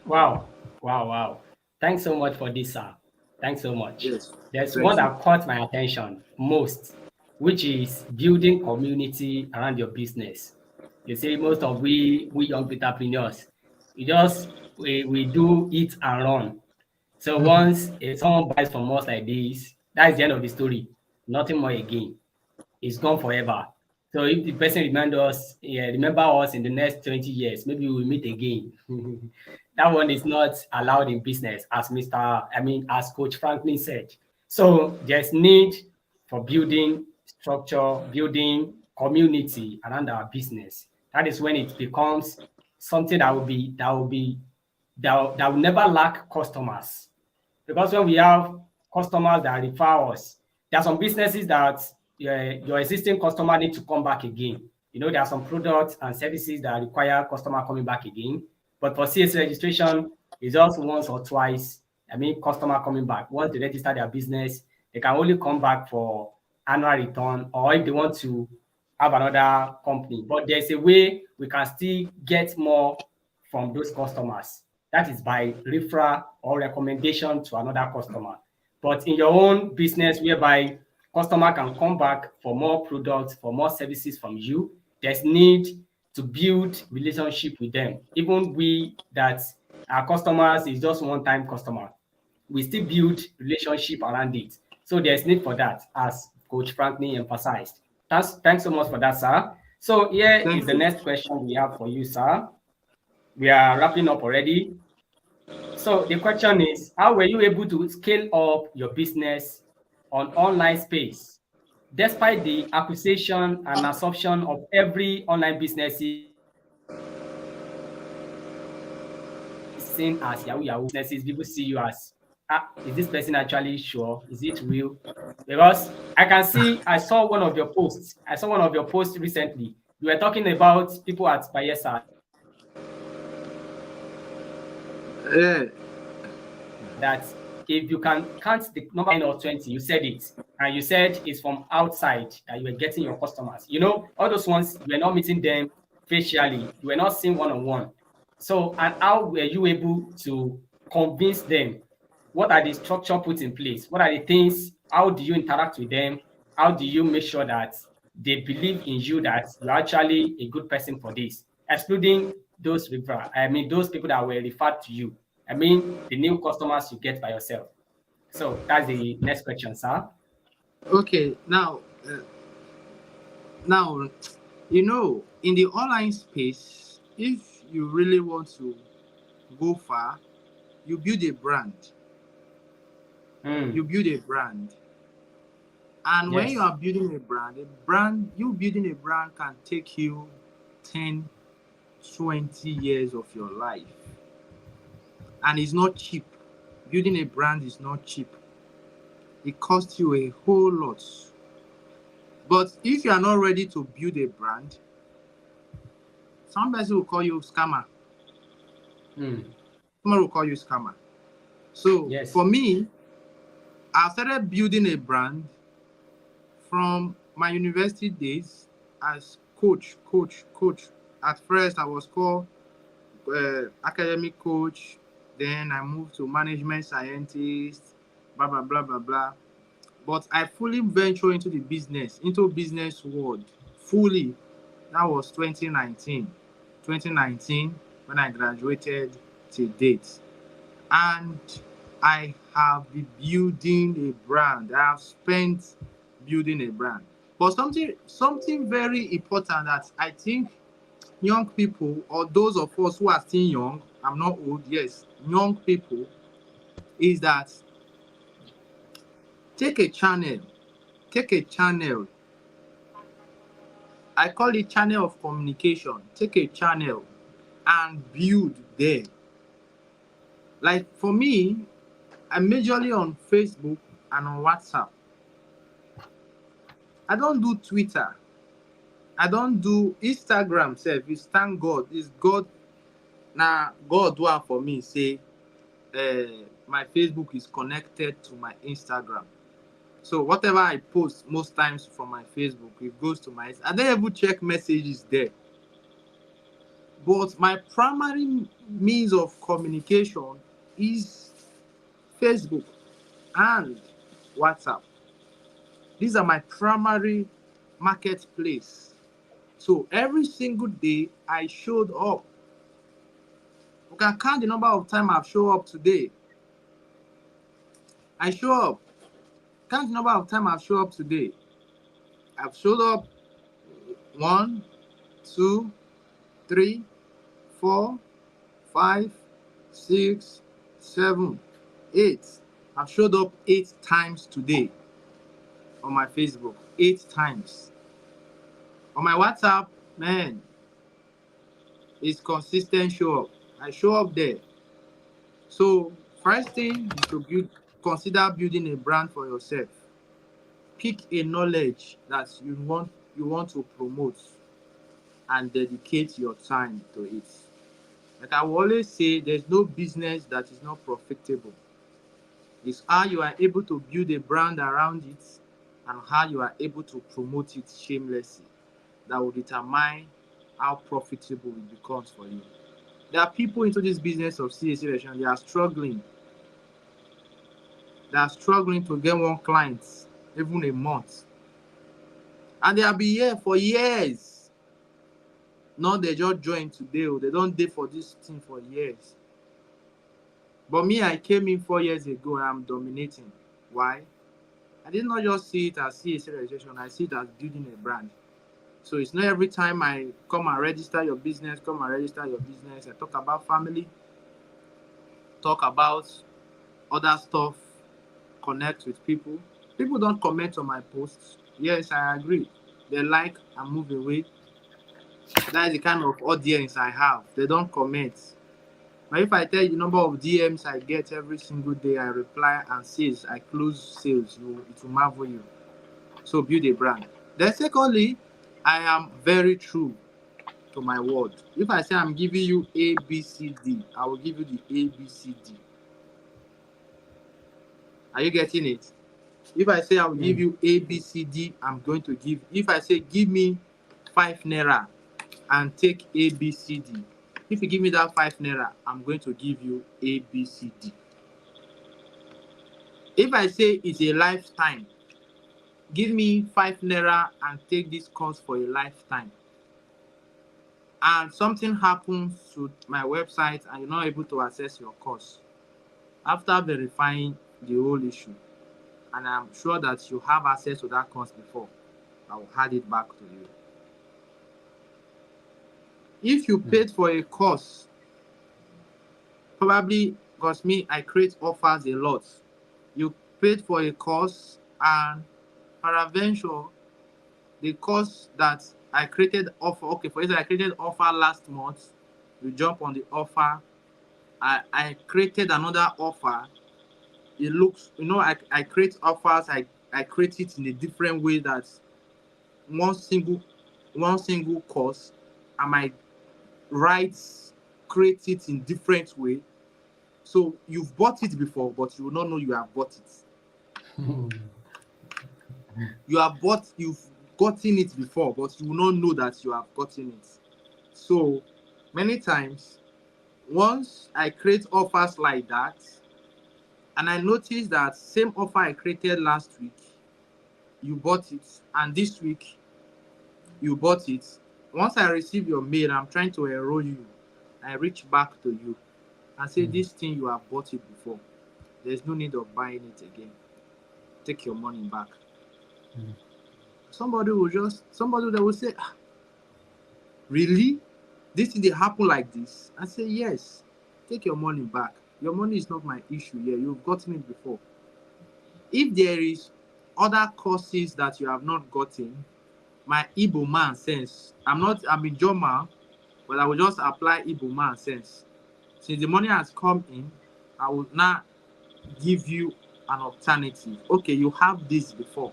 Wow, wow. Thanks so much for this, sir. Thanks so much. Yes. There's Thank one you. that caught my attention most, which is building community around your business. You see, most of we young entrepreneurs, we do eat and run. So once if someone buys from us like this, that is the end of the story. Nothing more again. It's gone forever. So if the person remember us in the next 20 years, maybe we'll meet again. That one is not allowed in business, as Coach Franklin said. So there's need for building structure, building community around our business. That is when it becomes something that will never lack customers. Because when we have customers that refer us, there are some businesses that your existing customer need to come back again. You know, there are some products and services that require customer coming back again. But for CS registration, it's just once or twice. Customer coming back. Once they register their business, they can only come back for annual return, or if they want to have another company. But there's a way we can still get more from those customers. That is by referral or recommendation to another customer. But in your own business, whereby customer can come back for more products, for more services from you, there's need to build relationship with them. Even we that our customers is just one-time customer, we still build relationship around it. So there's need for that, as Coach Franklin emphasized. Thanks so much for that, sir. So here Thank is the you. next question we have for you, sir. We are wrapping up already. So the question is, how were you able to scale up your business on online space, despite the acquisition and assumption of every online business seen as Yahoo businesses? People see you as, is this person actually sure? Is it real? Because I saw one of your posts. I saw one of your posts recently. You were talking about people at Bayesa Yeah. that if you can count the number 10 or 20, you said it. And you said it's from outside that you were getting your customers. You know, all those ones, you were not meeting them facially, you were not seeing one on one. So, and how were you able to convince them? What are the structure put in place? What are the things? How do you interact with them? How do you make sure that they believe in you, that you're actually a good person for this? Excluding those those people that were referred to you. I mean, the new customers you get by yourself. So that's the next question, sir. Okay, now, in the online space, if you really want to go far, you build a brand. You Mm, build a brand. And when you yes. are building you building a brand can take you 10, 20 years of your life. And it's not cheap. Building a brand is not cheap. It costs you a whole lot. But if you are not ready to build a brand, some person will call you scammer. Mm, Someone will call you scammer. So for yes. me, I started building a brand from my university days as coach. At first, I was called academic coach. Then I moved to management scientist, blah blah blah blah blah. But I fully ventured into business world fully. That was 2019. 2019 when I graduated to date. And I have been building a brand. I have spent building a brand. But something very important that I think young people or those of us who are still young, I'm not old, yes, young people, is that take a channel, take a channel. I call it channel of communication. Take a channel and build there. Like for me, I'm majorly on Facebook and on WhatsApp. I don't do Twitter. I don't do Instagram self. It's thank God. It's God. Now God do am for me. Say my Facebook is connected to my Instagram. So whatever I post most times from my Facebook, it goes to my. I don't even check messages there. But my primary means of communication is Facebook and WhatsApp. These are my primary marketplace. So every single day I showed up. You can count the number of times I've showed up today. I show up. Count the number of times I've showed up today. I've showed up 1, 2, 3, 4, 5, 6, 7, 8. I've showed up 8 times today on my Facebook. 8 times. On my WhatsApp, man, it's consistent show up. I show up there. So first thing you should consider building a brand for yourself. Pick a knowledge that you want to promote and dedicate your time to it. Like I will always say, there's no business that is not profitable. It's how you are able to build a brand around it and how you are able to promote it shamelessly that will determine how profitable it becomes for you. There are people into this business of CAC election, they are struggling. They are struggling to get one client, even a month. And they have been here for years. Not they just join today, or they don't date for this thing for years. But me, I came in 4 years ago and I'm dominating. Why? I did not just see it as CAC registration, I see it as building a brand. So it's not every time I come and register your business, I talk about family, talk about other stuff, connect with people. People don't comment on my posts. Yes, I agree. They like and move away. That is the kind of audience I have. They don't comment. But if I tell you the number of DMs I get every single day, I reply and sales, I close sales, it will marvel you. So build a brand. Then secondly, I am very true to my word. If I say I'm giving you A, B, C, D, I will give you the A, B, C, D. Are you getting it? If I say I will give you A, B, C, D, I'm going to give. If I say give me 5 naira and take A, B, C, D. If you give me that 5 naira, I'm going to give you A, B, C, D. If I say it's a lifetime, give me 5 naira and take this course for a lifetime, and something happens to my website and you're not able to access your course, after verifying the whole issue, and I'm sure that you have access to that course before, I will hand it back to you. If you paid for a course, probably because me, I create offers a lot. You paid for a course, and peradventure, the course that I created offer, okay, for instance, I created offer last month, you jump on the offer, I created another offer. It looks, I create offers, I create it in a different way, that one single course, I might create it in different way. So you've bought it before, but you will not know you have bought it. You've gotten it before, but you will not know that you have gotten it. So many times, once I create offers like that, and I notice that same offer I created last week, you bought it, and this week you bought it. Once I receive your mail, I'm trying to enroll you, I reach back to you and say, this thing, you have bought it before. There's no need of buying it again. Take your money back. Somebody that will say, really? This thing, they happen like this? I say, yes. Take your money back. Your money is not my issue here. You've gotten it before. If there is other courses that you have not gotten, my Igbo man sense, I'm a Joma, but I will just apply Igbo man sense. Since the money has come in, I will now give you an alternative. Okay, you have this before.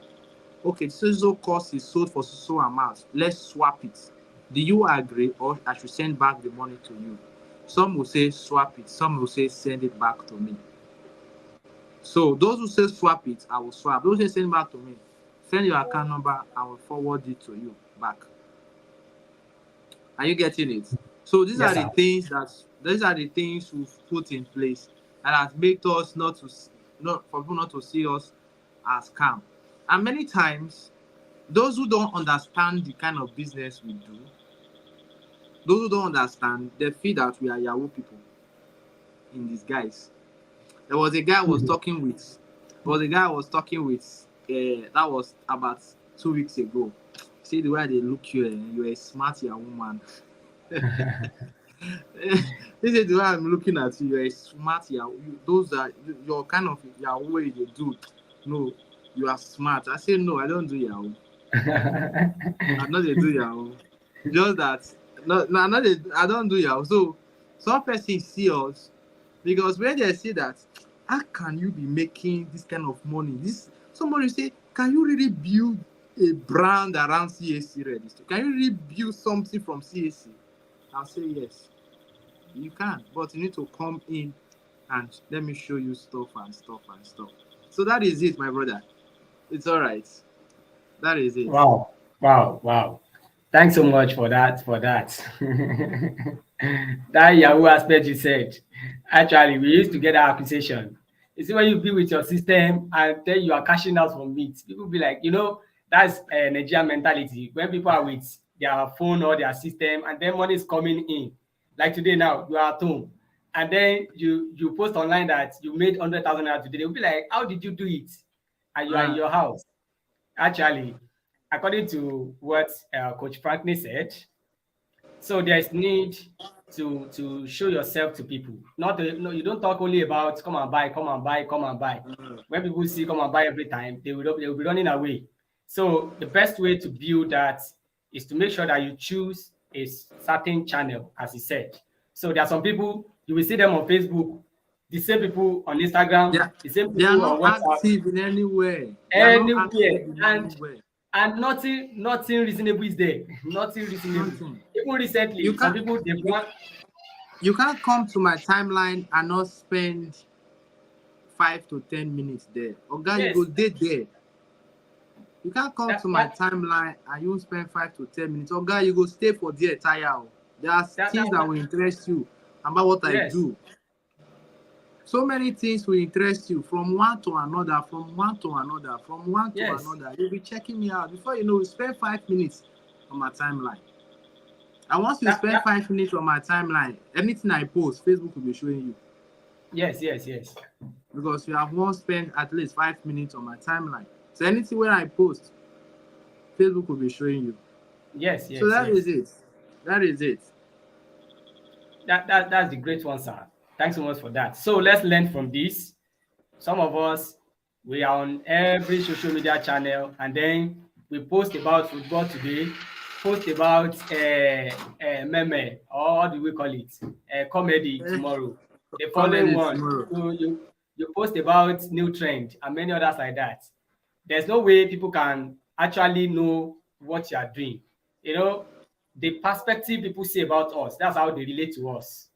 Okay, so course is sold for so amount. Let's swap it. Do you agree, or I should send back the money to you? Some will say swap it. Some will say send it back to me. So those who say swap it, I will swap. Those who say send back to me, send your account number, I will forward it to you back. Are you getting it? So these are the things we've put in place that has made us for people not to see us as scam. And many times, those who don't understand the kind of business we do, those who don't understand, they feel that we are Yahoo people in disguise. There was a guy I was talking with. That was about 2 weeks ago. See the way they look you, you're a smart Yahoo man. This is the way I'm looking at you. You're a smart Yahoo. Those are your kind of Yahoo way you do. No, you are smart. I say no, I don't do Yahoo. I'm not a do Yahoo. Just that I don't do Yahoo. So some person see us, because when they see that, how can you be making this kind of money? Somebody say, can you really build a brand around CAC register? Can you really build something from CAC? I'll say yes. You can, but you need to come in and let me show you stuff. So that is it, my brother. It's all right. That is it. Wow. Thanks so much for that. That Yahoo aspect you said. Actually, we used to get that accusation. You see, when you be with your system and then you are cashing out from it, people be like, that's a Nigerian mentality. When people are with their phone or their system and then money is coming in. Like today now, you are at home. And then you post online that you made 100,000 naira today. They'll be like, how did you do it? And you are in your house. Actually, according to what Coach Franklin said, so there's need to show yourself to people. You don't talk only about come and buy. When people see come and buy every time, they will be running away. So the best way to build that is to make sure that you choose a certain channel, as he said. So there are some people, you will see them on Facebook, the same people on Instagram, the same people they are not on WhatsApp. Active in anywhere. And nothing reasonable is there. Nothing reasonable. Even recently, some people you can't come to my timeline and not spend 5 to 10 minutes there. Oga, you Yes, go date there. You can't come that to my that timeline and you won't spend 5 to 10 minutes. Oga, you go stay for there tire. Oh. There are things that that will interest you about what I yes, do. So many things will interest you from one to another, from one to another, from one to yes, another. You'll be checking me out. Before you know, we spend 5 minutes on my timeline. And once you spend that 5 minutes on my timeline, anything I post, Facebook will be showing you. yes, yes, yes. Because you have once spent at least 5 minutes on my timeline. So anything where I post, Facebook will be showing you. Yes, So yes, that is yes. it. That is it. That's the great one, sir. Thanks so much for that. So let's learn from this. Some of us, we are on every social media channel, and then we post about football today, post about meme, or what do we call it, comedy Eh, tomorrow. The following comedy one, tomorrow. you post about new trend and many others like that. There's no way people can actually know what you are doing. You know, the perspective people see about us, that's how they relate to us.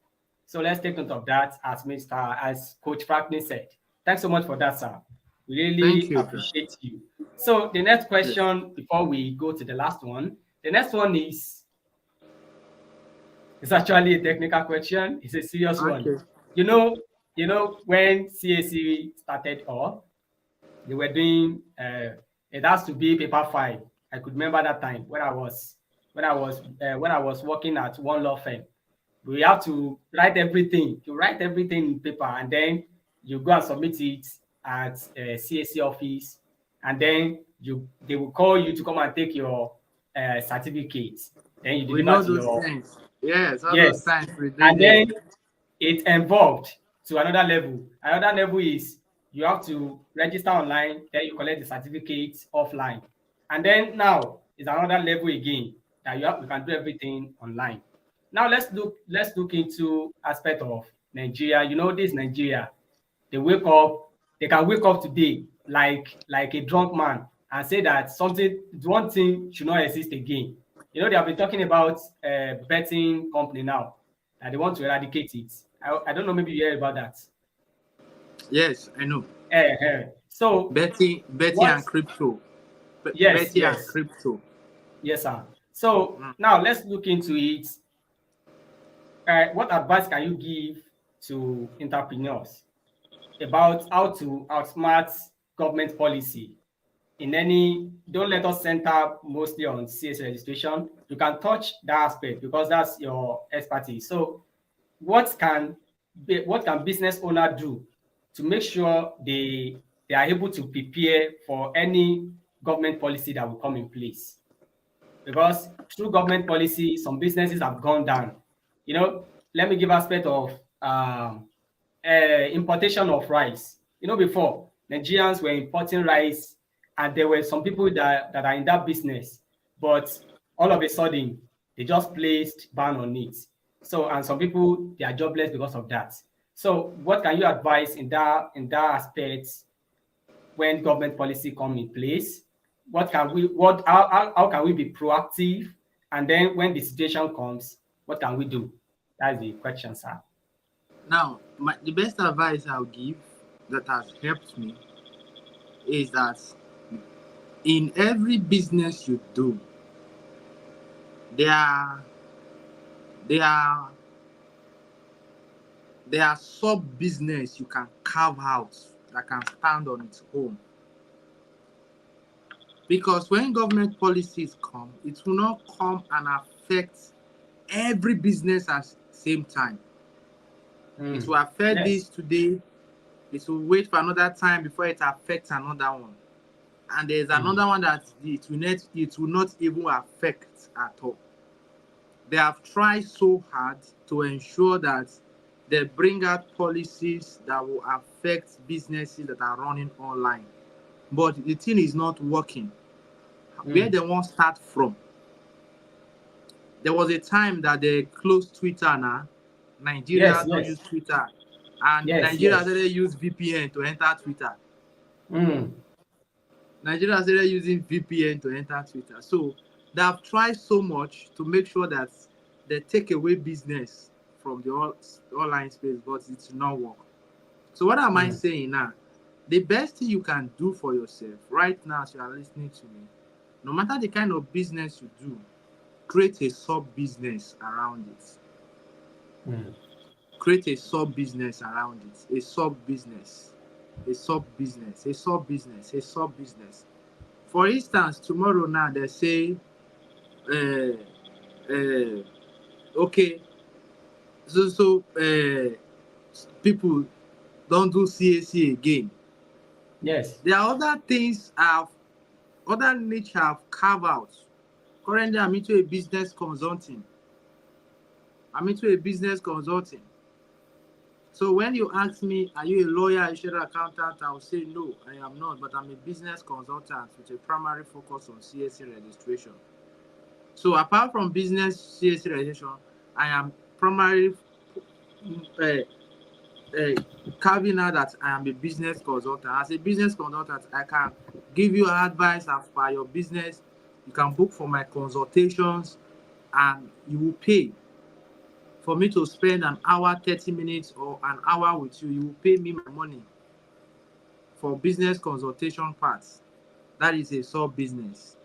So let's take note of that, as Coach Franklin said. Thanks so much for that, sir. We Thank really you. appreciate you. So the next Yes. question before we go to the last one, the next one is it's actually a technical question. It's a serious one. Okay. You know, when CAC started off, they were doing it has to be paper five. I could remember that time when I was working at one law firm. We have to write everything. You write everything in paper, and then you go and submit it at CAC office, and then they will call you to come and take your certificate. Then you We deliver know to those your things. Yes, all those yes, times we did and there. then it evolved to another level. Another level is you have to register online, then you collect the certificate offline. And then now is another level again that you can do everything online. Now let's look into aspect of Nigeria. You know, this Nigeria, they wake up, they can wake up today like a drunk man and say that one thing should not exist again. You know, they have been talking about betting company now that they want to eradicate it. I don't know, maybe you heard about that. Yes, I know. So Betty what? and crypto. Yes, Betty and yes, crypto. yes, sir. So Mm. now let's look into it. What advice can you give to entrepreneurs about how to outsmart government policy in any? Don't let us center mostly on CS registration. You can touch that aspect because that's your expertise. So what can business owner do to make sure they are able to prepare for any government policy that will come in place? Because through government policy, some businesses have gone down. You know, let me give aspect of importation of rice. You know, before Nigerians were importing rice, and there were some people that are in that business, but all of a sudden they just placed ban on it. So, and some people they are jobless because of that. So, what can you advise in that aspect when government policy come in place? What can we what how can we be proactive? And then when the situation comes, what can we do? That's the question, sir. Now, the best advice I'll give that has helped me is that in every business you do, there are there are there are sub business you can carve out that can stand on its own. Because when government policies come, it will not come and affect every business at the same time. It will affect Yes. this today, it will wait for another time before it affects another one. And there's another one that it will not even affect at all. They have tried so hard to ensure that they bring out policies that will affect businesses that are running online. But the thing is not working. Where they won't start from. There was a time that they closed Twitter now. Yes, Nigeria don't yes, use Twitter. And yes, Nigeria yes. started use VPN to enter Twitter. Mm. Nigeria started using VPN to enter Twitter. So they have tried so much to make sure that they take away business from the online space, but it will not work. So what am I saying now? The best thing you can do for yourself right now as you are listening to me, no matter the kind of business you do, create a sub business around it. Create a sub business around it. A sub business. A sub business. A sub business. A sub business. For instance, tomorrow now they say, okay, so people don't do CAC again. Yes. There are other things other niche have carved out. Currently, I'm into a business consulting. So when you ask me, are you a lawyer, a shared accountant, I will say no, I am not, but I'm a business consultant with a primary focus on CAC registration. So apart from business CAC registration, I am primarily carving out that I am a business consultant. As a business consultant, I can give you advice as per your business. You can book for my consultations and you will pay. For me to spend an hour, 30 minutes or an hour with you, you will pay me my money for business consultation parts. That is a sub business.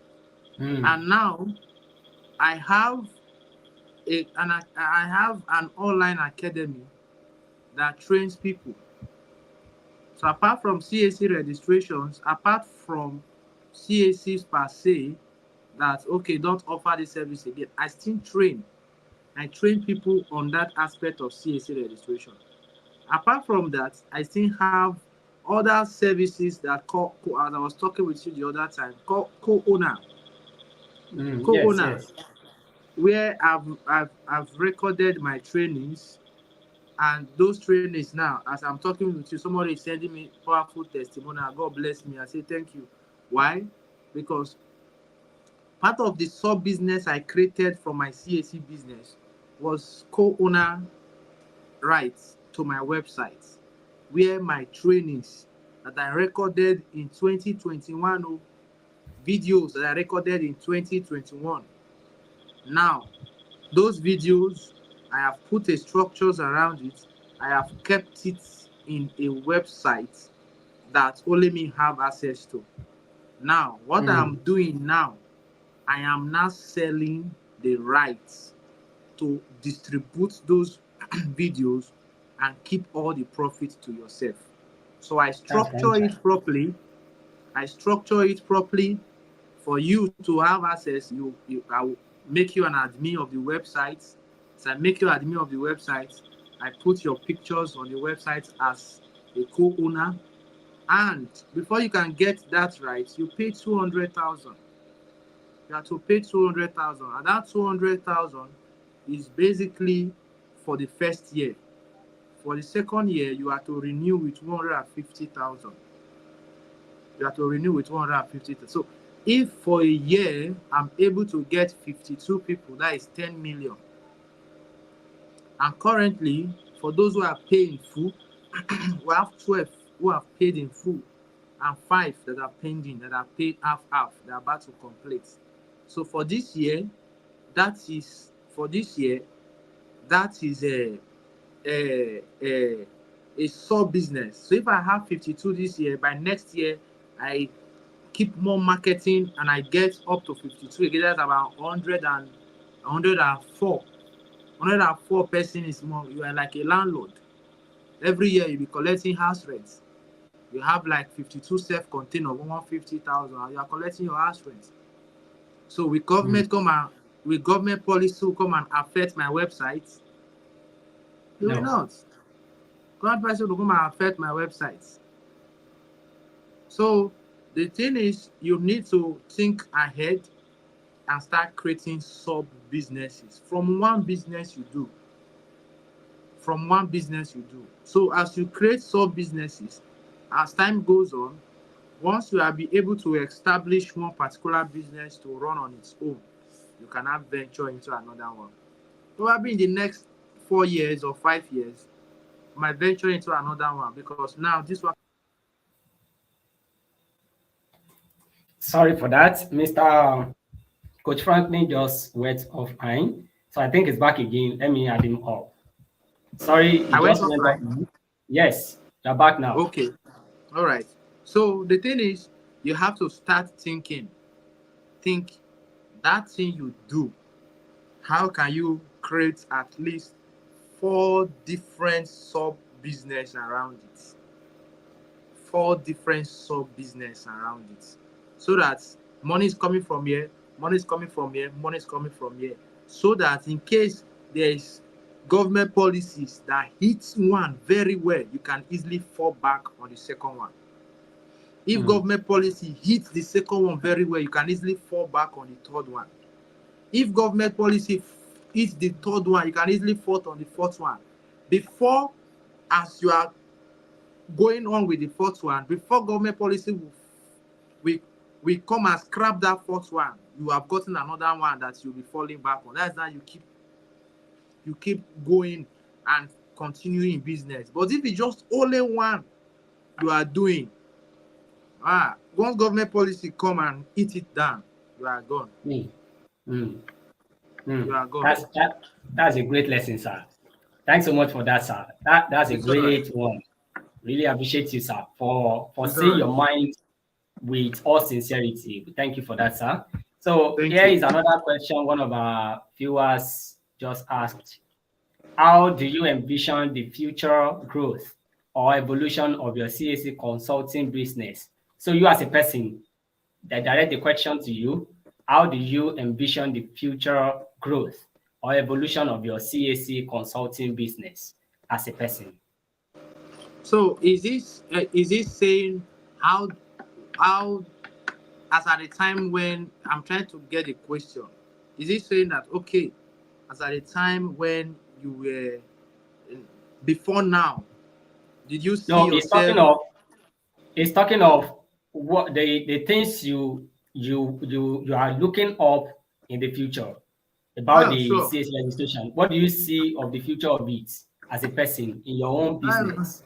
And now I have I have an online academy that trains people. So apart from CAC registrations, apart from CACs per se, that okay, don't offer this service again, I still train. I train people on that aspect of CAC registration. Apart from that, I still have other services that as I was talking with you the other time, called co-owner. Yes. Where I've recorded my trainings, and those trainings now, as I'm talking with you, somebody is sending me powerful testimonial. God bless me. I say thank you. Why? Because part of the sub business I created from my CAC business was co-owner rights to my website, where my trainings that I recorded in 2021, videos that I recorded in 2021. Now, those videos, I have put a structures around it. I have kept it in a website that only me have access to. Now, what I'm doing now, I am now selling the rights to distribute those videos and keep all the profit to yourself. So I structure it properly. For you to have access. I will make you an admin of the website. So I make you admin of the website. I put your pictures on the website as a co-owner. And before you can get that right, you pay 200,000. You have to pay 200,000, and that 200,000 is basically for the first year. For the second year, you have to renew with 150,000. You have to renew with 150,000. So if for a year I'm able to get 52 people, that is 10 million. And currently, for those who are paying full, we have 12 who have paid in full, and 5 that are pending, that are paid half, they're about to complete. So for this year, that is a sub business. So if I have 52 this year, by next year I keep more marketing and I get up to 52 again. That's about 104. 104 person is more. You are like a landlord. Every year you'll be collecting house rents. You have like 52 self-contained of 150,000, and you are collecting your house rent. So with government with government policy will come and affect my website? They will not. Government policy will come and affect my website. So the thing is, you need to think ahead and start creating sub businesses from one business you do. So as you create sub businesses, as time goes on, once you are be able to establish one particular business to run on its own, you cannot venture into another one. Probably in the next 4 years or 5 years, I might venture into another one, because now this one. Sorry for that, Mr. Coach Franklin just went offline, so I think he's back again. Let me add him up. Sorry, he just went offline. Yes, You're back now. Okay. All right. So the thing is, you have to start thinking. Think that thing you do. How can you create at least 4 different sub business around it? 4 different sub business around it, so that money is coming from here, money is coming from here, money is coming from here, so that in case there is government policies that hits one very well, you can easily fall back on the second one. If government policy hits the second one very well, you can easily fall back on the third one. If government policy hits the third one, you can easily fall on the fourth one. Before, as you are going on with the fourth one, before government policy will come and scrap that fourth one, you have gotten another one that you'll be falling back on. That's how you keep going and continuing business. But if it's just only one you are doing, once government policy come and eat it down, you are gone. You are gone. That's a great lesson, sir. Thanks so much for that, sir. That's a great one. Really appreciate you, sir, for saying your mind with all sincerity. Thank you for that, sir. So here is another question one of our viewers just asked. How do you envision the future growth or evolution of your CAC consulting business? So you as a person, that direct the question to you, how do you envision the future growth or evolution of your CAC consulting business as a person? So is this saying how as at the time when I'm trying to get a question, is it saying that okay, as at the time when you were before now, did you see yourself? It's talking of what the things you are looking up in the future about the CAC legislation. What do you see of the future of it as a person in your own business?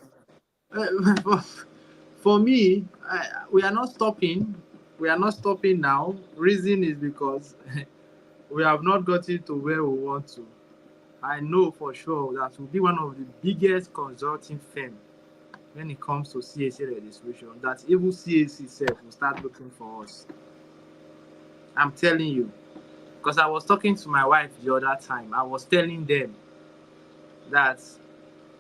For me, we are not stopping. We are not stopping now. Reason is because we have not gotten to where we want to. I know for sure that will be one of the biggest consulting firms when it comes to CAC registration. That even CAC itself will start looking for us. I'm telling you, because I was talking to my wife the other time. I was telling them that.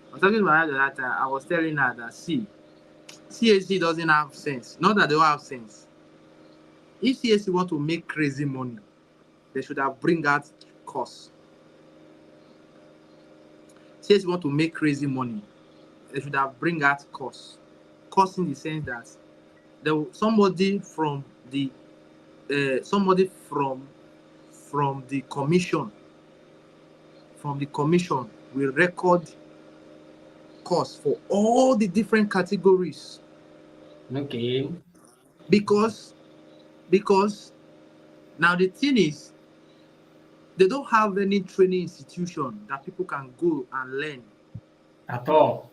I was talking to my wife the other time. I was telling her that CAC doesn't have sense. Not that they don't have sense. If CAC want to make crazy money, they should have bring out costs. CAC want to make crazy money, they should have bring out costs. Costs in the sense that somebody from the commission will record costs for all the different categories. Okay. Because now the thing is, they don't have any training institution that people can go and learn at all.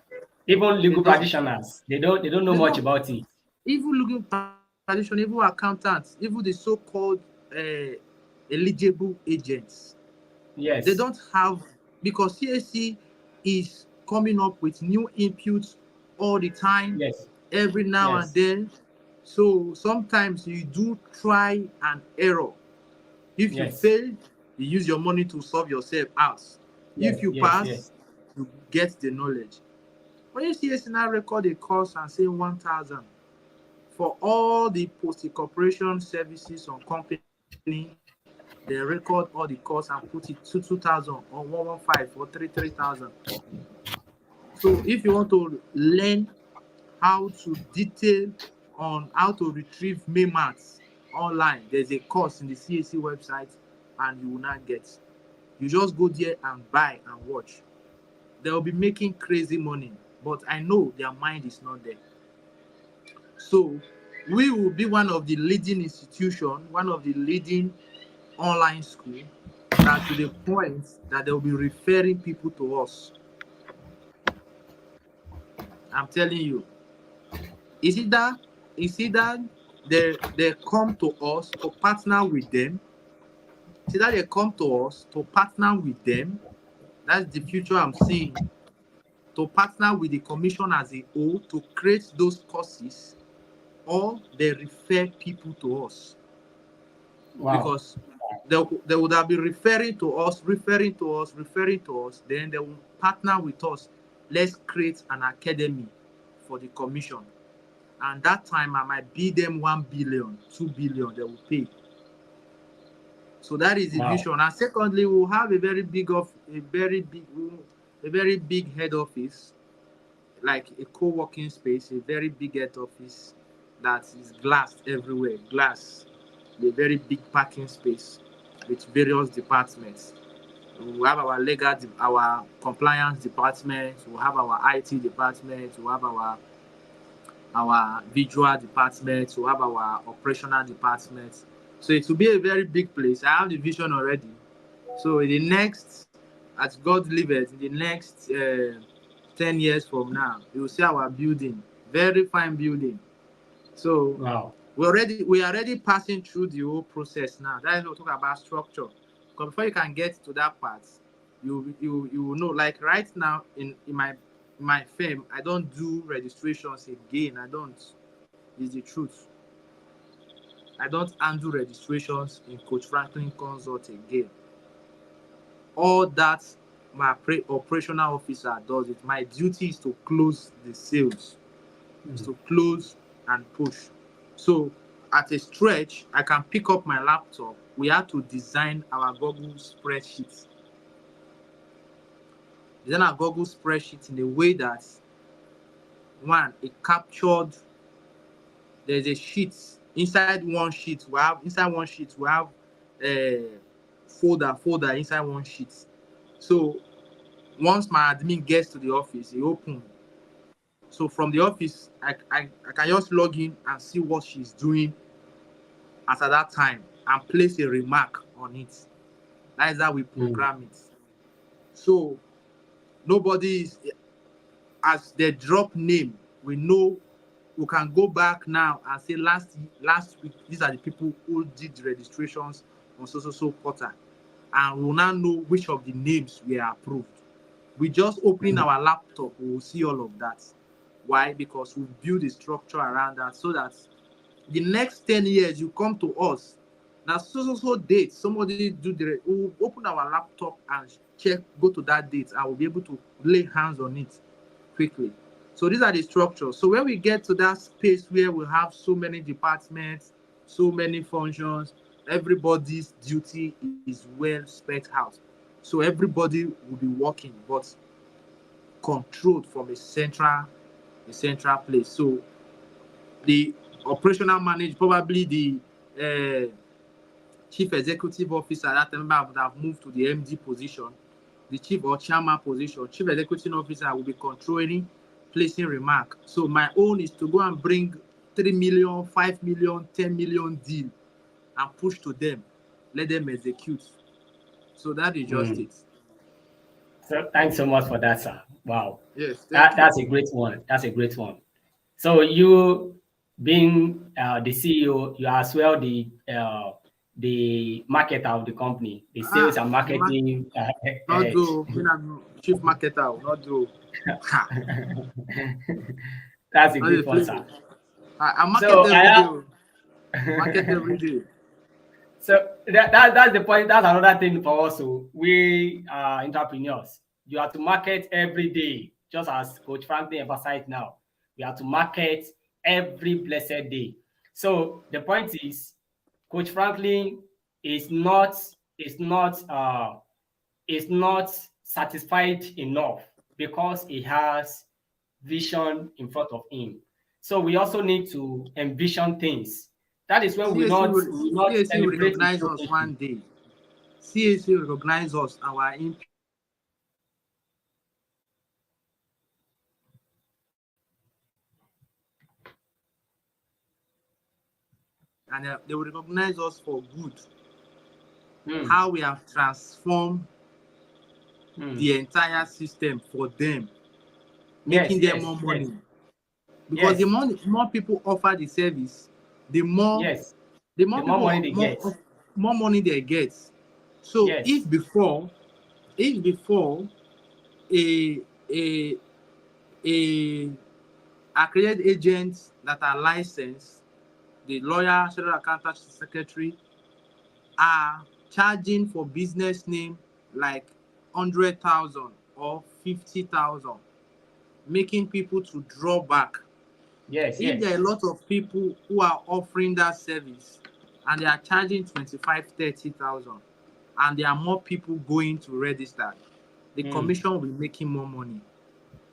Even legal practitioners, they don't know much about it. Even legal practitioners, even accountants, even the so-called eligible agents. Yes. They don't have, because CAC is coming up with new inputs all the time. Yes. Every now and then. So sometimes you do try and error. If you fail, you use your money to solve yourself out. If you pass, you get the knowledge. When you see CAC now record a course and say 1,000 for all the post-incorporation services on company, they record all the costs and put it to 2,000 or 115 or 3,000. So if you want to learn how to detail on how to retrieve MEMATs online, there's a course in the CAC website and you will not get. You just go there and buy and watch. They will be making crazy money, but I know their mind is not there. So we will be one of the leading institutions, one of the leading online schools, that to the point that they will be referring people to us. I'm telling you. Is it that they come to us to partner with them? Is it that they come to us to partner with them? That's the future I'm seeing. to partner with the commission as a whole to create those courses, or they refer people to us. Wow. Because they would have been referring to us, then they will partner with us. Let's create an academy for the commission. And that time I might bid them 1 billion, 2 billion, they will pay. So that is the vision. And secondly, we'll have a very big head office, like a co-working space, a very big head office that is glassed everywhere, a very big parking space with various departments. We have our legal, our compliance department, we have our IT department, we have our visual department, we have our operational department. So it will be a very big place. I have the vision already. So in the next, as God liveth, in the next 10 years from now, you will see our building, very fine building. So we are already passing through the whole process now. That is what we talk about structure. Because before you can get to that part, you will know. Like right now in my firm, I don't do registrations again. I don't. It's the truth. I don't handle registrations in Coach Franklin Consult again. All that my operational officer does it. My duty is to close the sales, is to close and push. So at a stretch, I can pick up my laptop. We have to design our Google spreadsheets. Design our Google spreadsheet in a way that, one, it captured. There's a sheet. Inside one sheet, we have a folder inside one sheet. So once my admin gets to the office, he opens. So from the office, I can just log in and see what she's doing at that time and place a remark on it. That is how we program it. So nobody is, as they drop name, we know. We can go back now and say last week, these are the people who did the registrations on so portal, and we will now know which of the names we are approved. We just open our laptop, we will see all of that. Why? Because we build a structure around that, so that the next 10 years you come to us. Now so date, somebody we'll open our laptop and check, go to that date, and we'll be able to lay hands on it quickly. So these are the structures. So when we get to that space where we have so many departments, so many functions, everybody's duty is well spread out. So everybody will be working, but controlled from a central place. So the operational manager, probably the chief executive officer, that member would have moved to the MD position, the chief or chairman position. Chief executive officer will be controlling, placing remark. So my own is to go and bring 3 million, 5 million, 10 million deal and push to them, let them execute. So that is just it. So thanks so much for that, sir. Wow. Yes, that's a great one. That's a great one. So you being the CEO, you are as well the marketer of the company, the sales and marketing. Not do chief marketer, not do. That's a good one, sir. I market every day. So that's the point. That's another thing for us. So we are entrepreneurs. You have to market every day, just as Coach Franklin emphasized now. We have to market every blessed day. So the point is, Coach Franklin is not satisfied enough because he has vision in front of him. So we also need to envision things. That is when we not recognize us one day. CAC recognize us, our impact. And they will recognize us for good. How we have transformed the entire system for them, making them more money. Because the more people offer the service, the more money they get. So if before a a accredited agents that are licensed, the lawyer, general accountant, secretary, are charging for business name like 100,000 or 50,000, making people to draw back. Yes, If there are yes. a lot of people who are offering that service and they are charging 25, 30,000, and there are more people going to register, the commission will be making more money.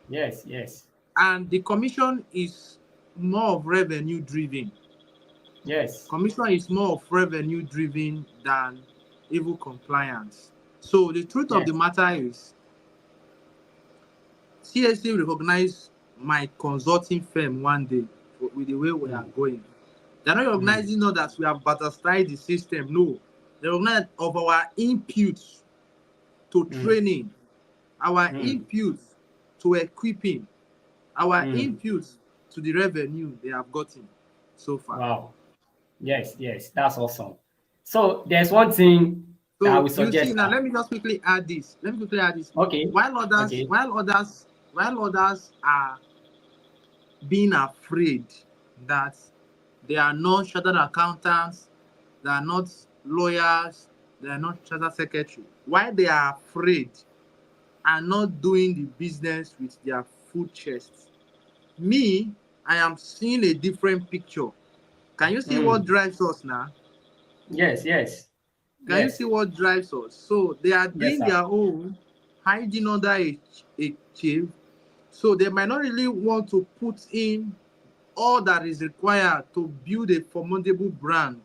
Yes, yes. And the commission is more of revenue driven. Yes. Commission is more of revenue driven than even compliance. So the truth of Yes. the matter is, CSC recognized my consulting firm one day with the way we are going. They're not recognizing not that we have bastardized the system. No, they recognize of our inputs to training, our inputs to equipping, our inputs to the revenue they have gotten so far. Wow. Yes, yes. That's awesome. So there's one thing that I So would you see suggest. now, let me just quickly add this. Okay. While others, Okay. while others are being afraid that they are not chartered accountants, they are not lawyers, they are not chartered secretary. Why they are afraid and not doing the business with their full chest. Me, I am seeing a different picture. Can you see what drives us now? Yes, yes. Can you Yes. see what drives us? So they are Yes, doing sir. their own, hiding under a chief. So they might not really want to put in all that is required to build a formidable brand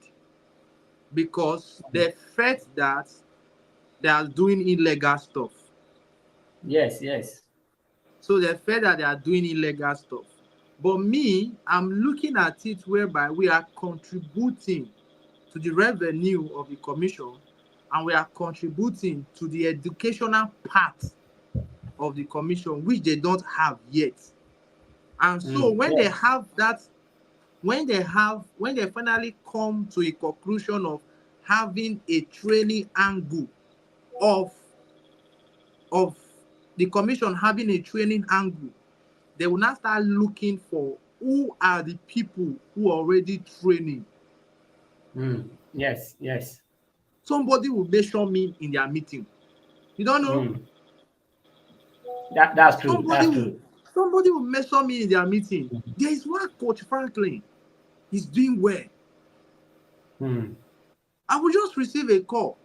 because they felt that they are doing illegal stuff. Yes, yes. So they felt that they are doing illegal stuff. But me, I'm looking at it whereby we are contributing to the revenue of the commission and we are contributing to the educational part of the commission, which they don't have yet. And so when they Yes. have that, when they finally come to a conclusion of having a training angle of the commission having a training angle, they will now start looking for who are the people who are already training. Yes, yes. Somebody will measure me in their meeting. You don't know? That's true. Somebody That's will true. somebody will measure me in their meeting. There is one Coach Franklin. He's doing well. I will just receive a call.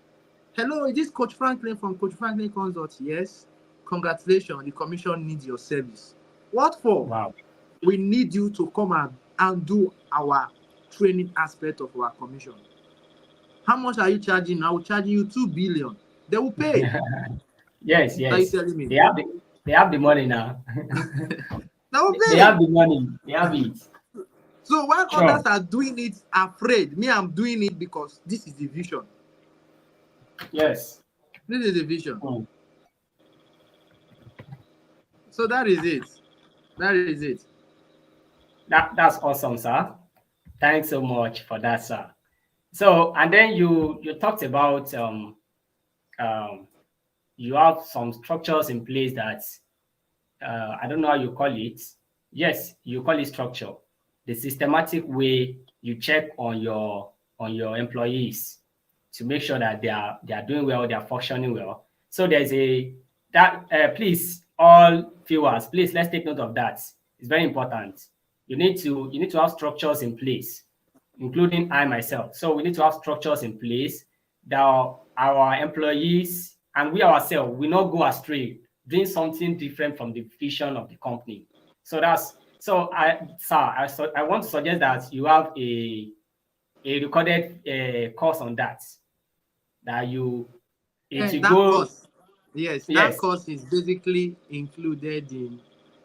Hello, is this Coach Franklin from Coach Franklin Consult? Yes. Congratulations, the commission needs your service. What for? Wow. We need you to come and do our training aspect of our commission. How much are you charging? I will charge you 2 billion. They will pay. Yes, What are you yes. telling me? They have the money now. They will They pay. have the money. They have it. So while Sure. others are doing it afraid, me, I'm doing it because this is the vision. Yes. This is the vision. So that is it. That is it. That's awesome, sir. Thanks so much for that, sir. So, and then you talked about you have some structures in place that I don't know how you call it. Yes, you call it structure. The systematic way you check on your employees to make sure that they are doing well, they are functioning well. So there's please, all viewers, please let's take note of that. It's very important. You need to have structures in place, including I myself. So we need to have structures in place that our employees and we ourselves will not go astray doing something different from the vision of the company. So I want to suggest that you have a recorded course on that. That you if you That go course, yes, that yes. course is basically included in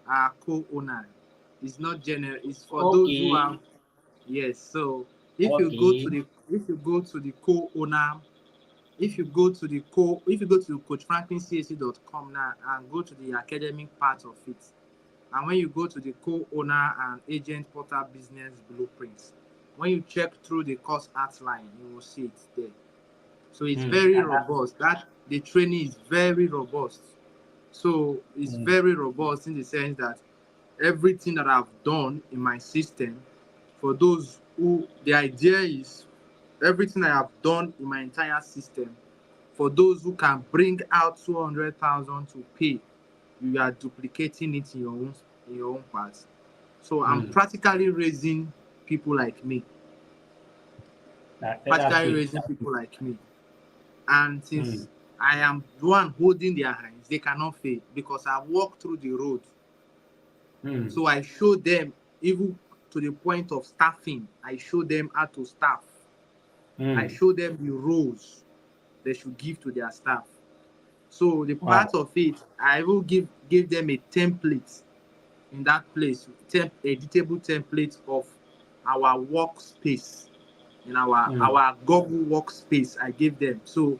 our co-owner. It's not general. It's for those who Okay. have. Yes. So if you go to the co-owner, if you go to coachfranklincac.com now and go to the academic part of it, and when you go to the co-owner and agent portal business blueprints, when you check through the course outline, you will see it there. So it's very robust. That the training is very robust. So it's very robust in the sense that everything that I've done in my system. For those who the idea is everything I have done in my entire system. For those who can bring out 200,000 to pay, you are duplicating it in your own parts. So I'm practically raising people like me. That's Practically good. raising people like me. And since I am the one holding their hands, they cannot fail because I walked through the road. So I show them, even to the point of staffing, I show them how to staff. I show them the roles they should give to their staff. So the part of it, I will give them a template in that place, editable template of our workspace in our Google workspace. I gave them, so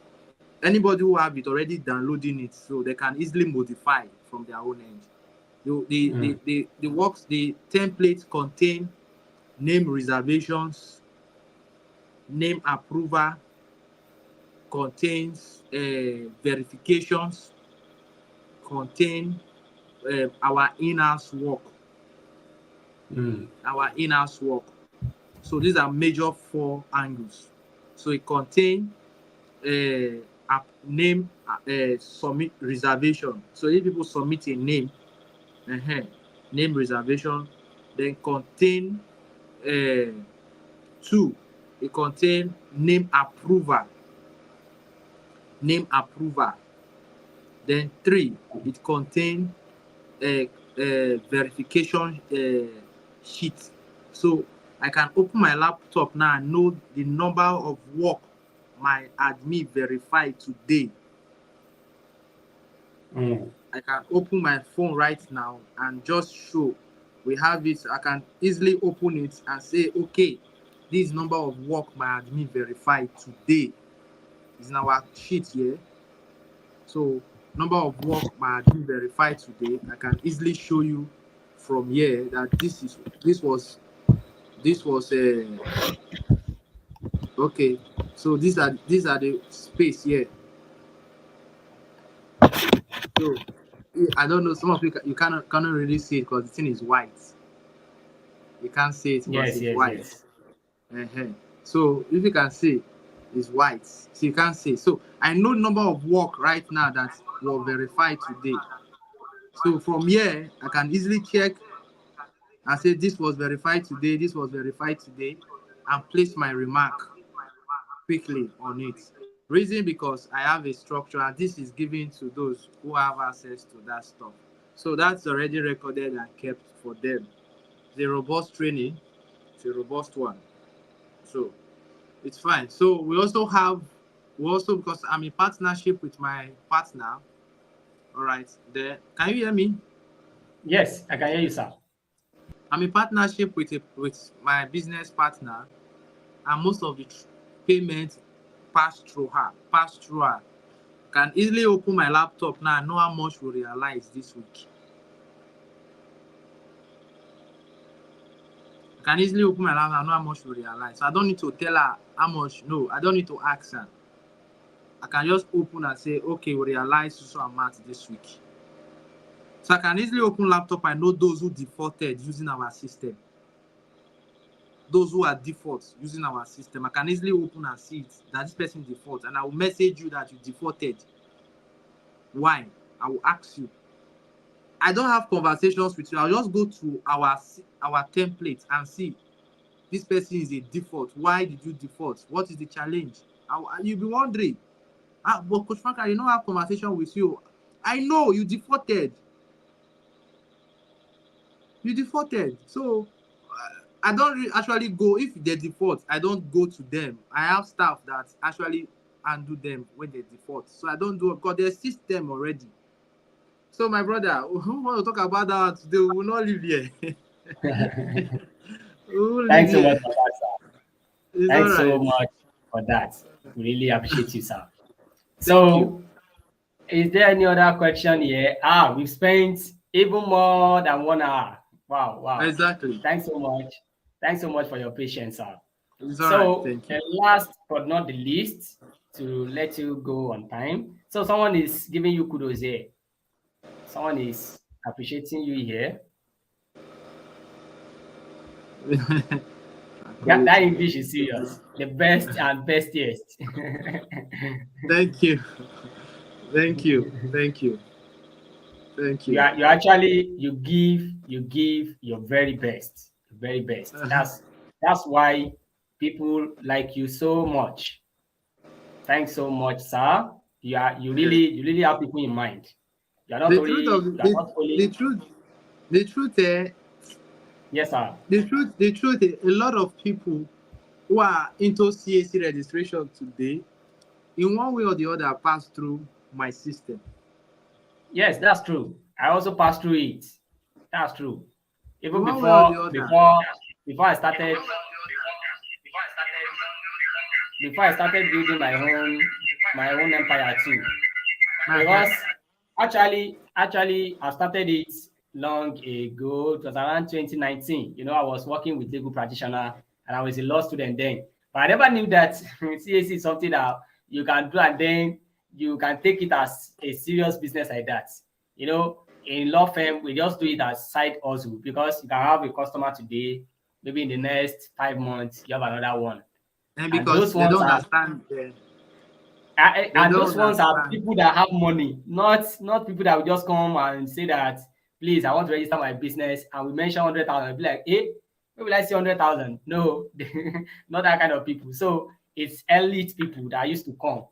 anybody who have it already downloading it, so they can easily modify from their own end. The template contain name reservations, name approval, contains verifications, contain our in-house work. Our in-house work. So these are major 4 angles. So it contains name submit reservation. So if people submit a name, name reservation, then contain 2. It contain name approval. Name approval. Then 3, it contain verification sheet. So I can open my laptop now and know the number of work my admin verified today. I can open my phone right now and just show we have it. I can easily open it and say, okay, this number of work my admin verified today is in our sheet here. So number of work my admin verified today, I can easily show you from here that this was okay. So these are the space here. So I don't know, some of you cannot really see it because the thing is white. You can't see it because it's white. So if you can see, it's white, so you can't see. So I know number of work right now that were verified today. So from here I can easily check and say this was verified today, this was verified today, and place my remark quickly on it. Reason because I have a structure and this is given to those who have access to that stuff. So that's already recorded and kept for them. The robust training, it's a robust one. So it's fine. So we also because I'm in partnership with my partner. All right. There, can you hear me? Yes, I can hear you, sir. I'm in partnership with my business partner, and most of the payments pass through her. Can easily open my laptop now and know how much we realize this week. I can easily open my laptop and know how much we realize. So I don't need to tell her how much. No, I don't need to ask her. I can just open and say, okay, we realize so amount this week. So I can easily open laptop and know those who defaulted using our system. Those who are default using our system. I can easily open and see it, that this person default, and I will message you that you defaulted. Why? I will ask you. I don't have conversations with you. I'll just go to our template and see this person is a default. Why did you default? What is the challenge? You'll be wondering. But Coach Frank, I did not have conversation with you. I know you defaulted. You defaulted. So I don't actually go, if they default, I don't go to them. I have staff that actually undo them when they default. So I don't do it because there's system already. So my brother, who want to talk about that today? We will not live here. Thanks so much for that, sir. Thanks so Right. much for that. We really appreciate you, sir. So, is there any other question here? We've spent even more than 1 hour. Wow. Exactly. Thanks so much. Thanks so much for your patience, sir. So, right. Last but not the least, to let you go on time. So someone is giving you kudos here. Someone is appreciating you here. That English is serious. The best and bestiest. Thank you. Thank you. Thank you. Thank you you. are you actually you give your very best. Your very best. That's why people like you so much. Thanks so much, sir. Yeah. You really have people in mind. The truth of You are not the only truth, the truth, yes, sir. a lot of people who are into CAC registration today, in one way or the other, pass through my system. Yes, that's true. I also passed through it. That's true. In Even one way or the other. before I started building my own empire too. Uh-huh. Because actually I started it long ago. It was around 2019. I was working with legal practitioner and I was a law student then. But I never knew that CAC is something that you can do and then you can take it as a serious business like that. In law firm, we just do it as side hustle because you can have a customer today, maybe in the next 5 months, you have another one. And And because those they ones don't are understand, they and those don't ones are understand. people that have money, not people that will just come and say that, please, I want to register my business, and we mention 100,000. Be like, where will I see 100,000? No, not that kind of people. So it's elite people that used to come.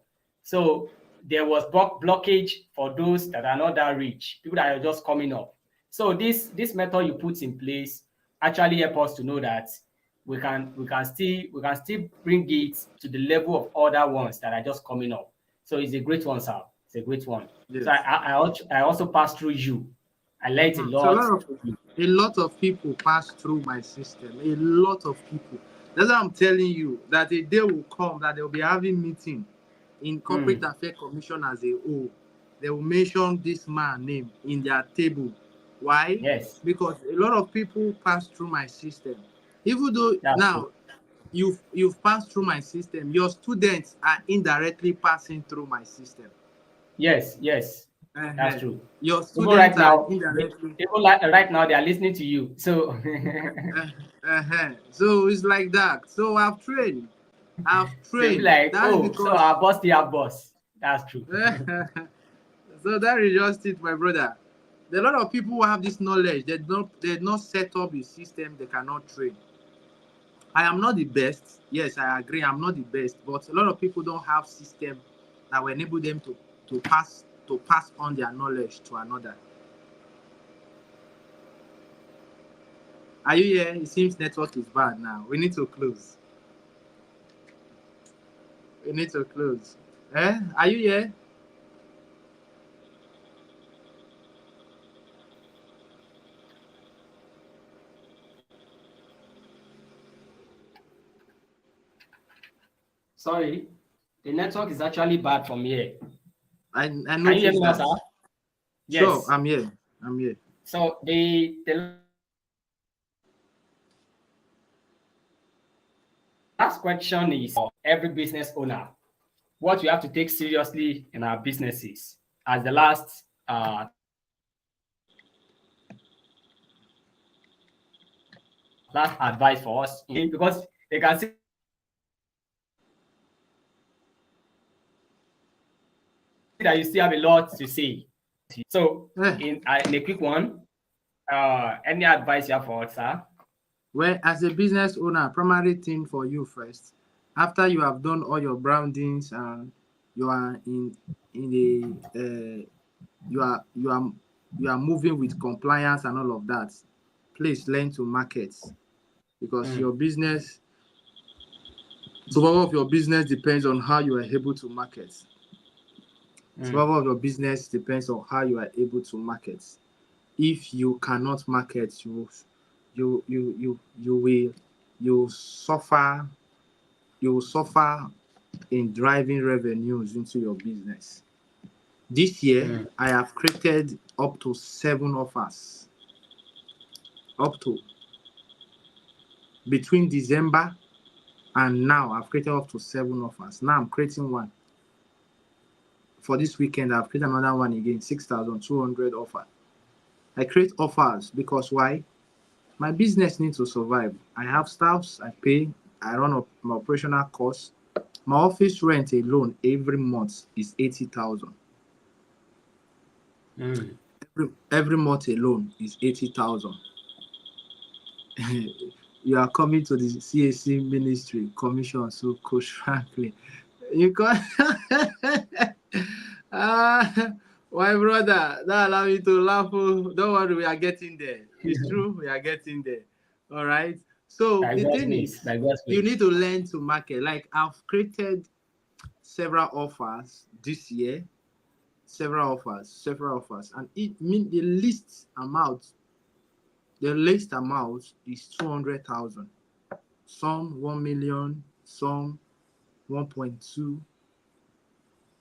So there was blockage for those that are not that rich, people that are just coming up. So this method you put in place actually help us to know that we can still bring it to the level of other ones that are just coming up. So it's a great one, sir. It's a great one. So Yes. I also passed through you. I learned a So lot. a lot of people pass through my system. A lot of people. That's why I'm telling you that a day will come that they'll be having meeting in corporate Mm, affairs commission as a whole. They will mention this man name in their table. Why? yes, Because a lot of people pass through my system. Even though that's true. now you've passed through my system, your students are indirectly passing through my system. Yes, yes, that's Uh-huh. true. Your Even right students are now, indirectly. right now, they are listening to you. So So it's like that. So I've trained. I've they'll be trained. like, That is oh, so because our boss, their boss. That's true. so that is just it, my brother. There are a lot of people who have this knowledge. They not set up a system they cannot train. I am not the best. Yes, I agree. I'm not the best, but a lot of people don't have system that will enable them to pass on their knowledge to another. Are you here? It seems network is bad now. We need to close. We need to close. Are you here? Sorry, the network is actually bad from here. I Can you hear noticed me now, that. sir? Sure, Yes. I'm here. I'm here. So the last question is for every business owner. What we have to take seriously in our businesses as the last advice for us, because they can see that you still have a lot to say. So Eh, in a quick one, any advice you have for us, sir? well, as a business owner, primary thing for you first, after you have done all your brandings and you are in the you are moving with compliance and all of that, please learn to market because Mm, your business, survival of your business depends on how you are able to market. mm, Survival of your business depends on how you are able to market. If you cannot market, you will you suffer you will suffer in driving revenues into your business. This year, mm. I have created up to 7 offers. Up to between December and now, I've created up to 7 offers. Now I'm creating one. For this weekend, I've created another one again, 6,200 offer. I create offers because why? My business needs to survive. I have staffs, I pay, I run up my operational costs. My office rent alone every month is 80,000. Mm. Every month alone is 80,000. You are coming to the CAC ministry commission, so Coach Franklin, you can ah, my brother, that allow me to laugh. Oh. Don't worry, we are getting there. It's true, we are getting there. All right. So By the God's thing grace, is, by God's you grace. need to learn to market. Like I've created several offers this year, several offers, and it mean the least amount is 200,000. Some 1 million, some 1.2.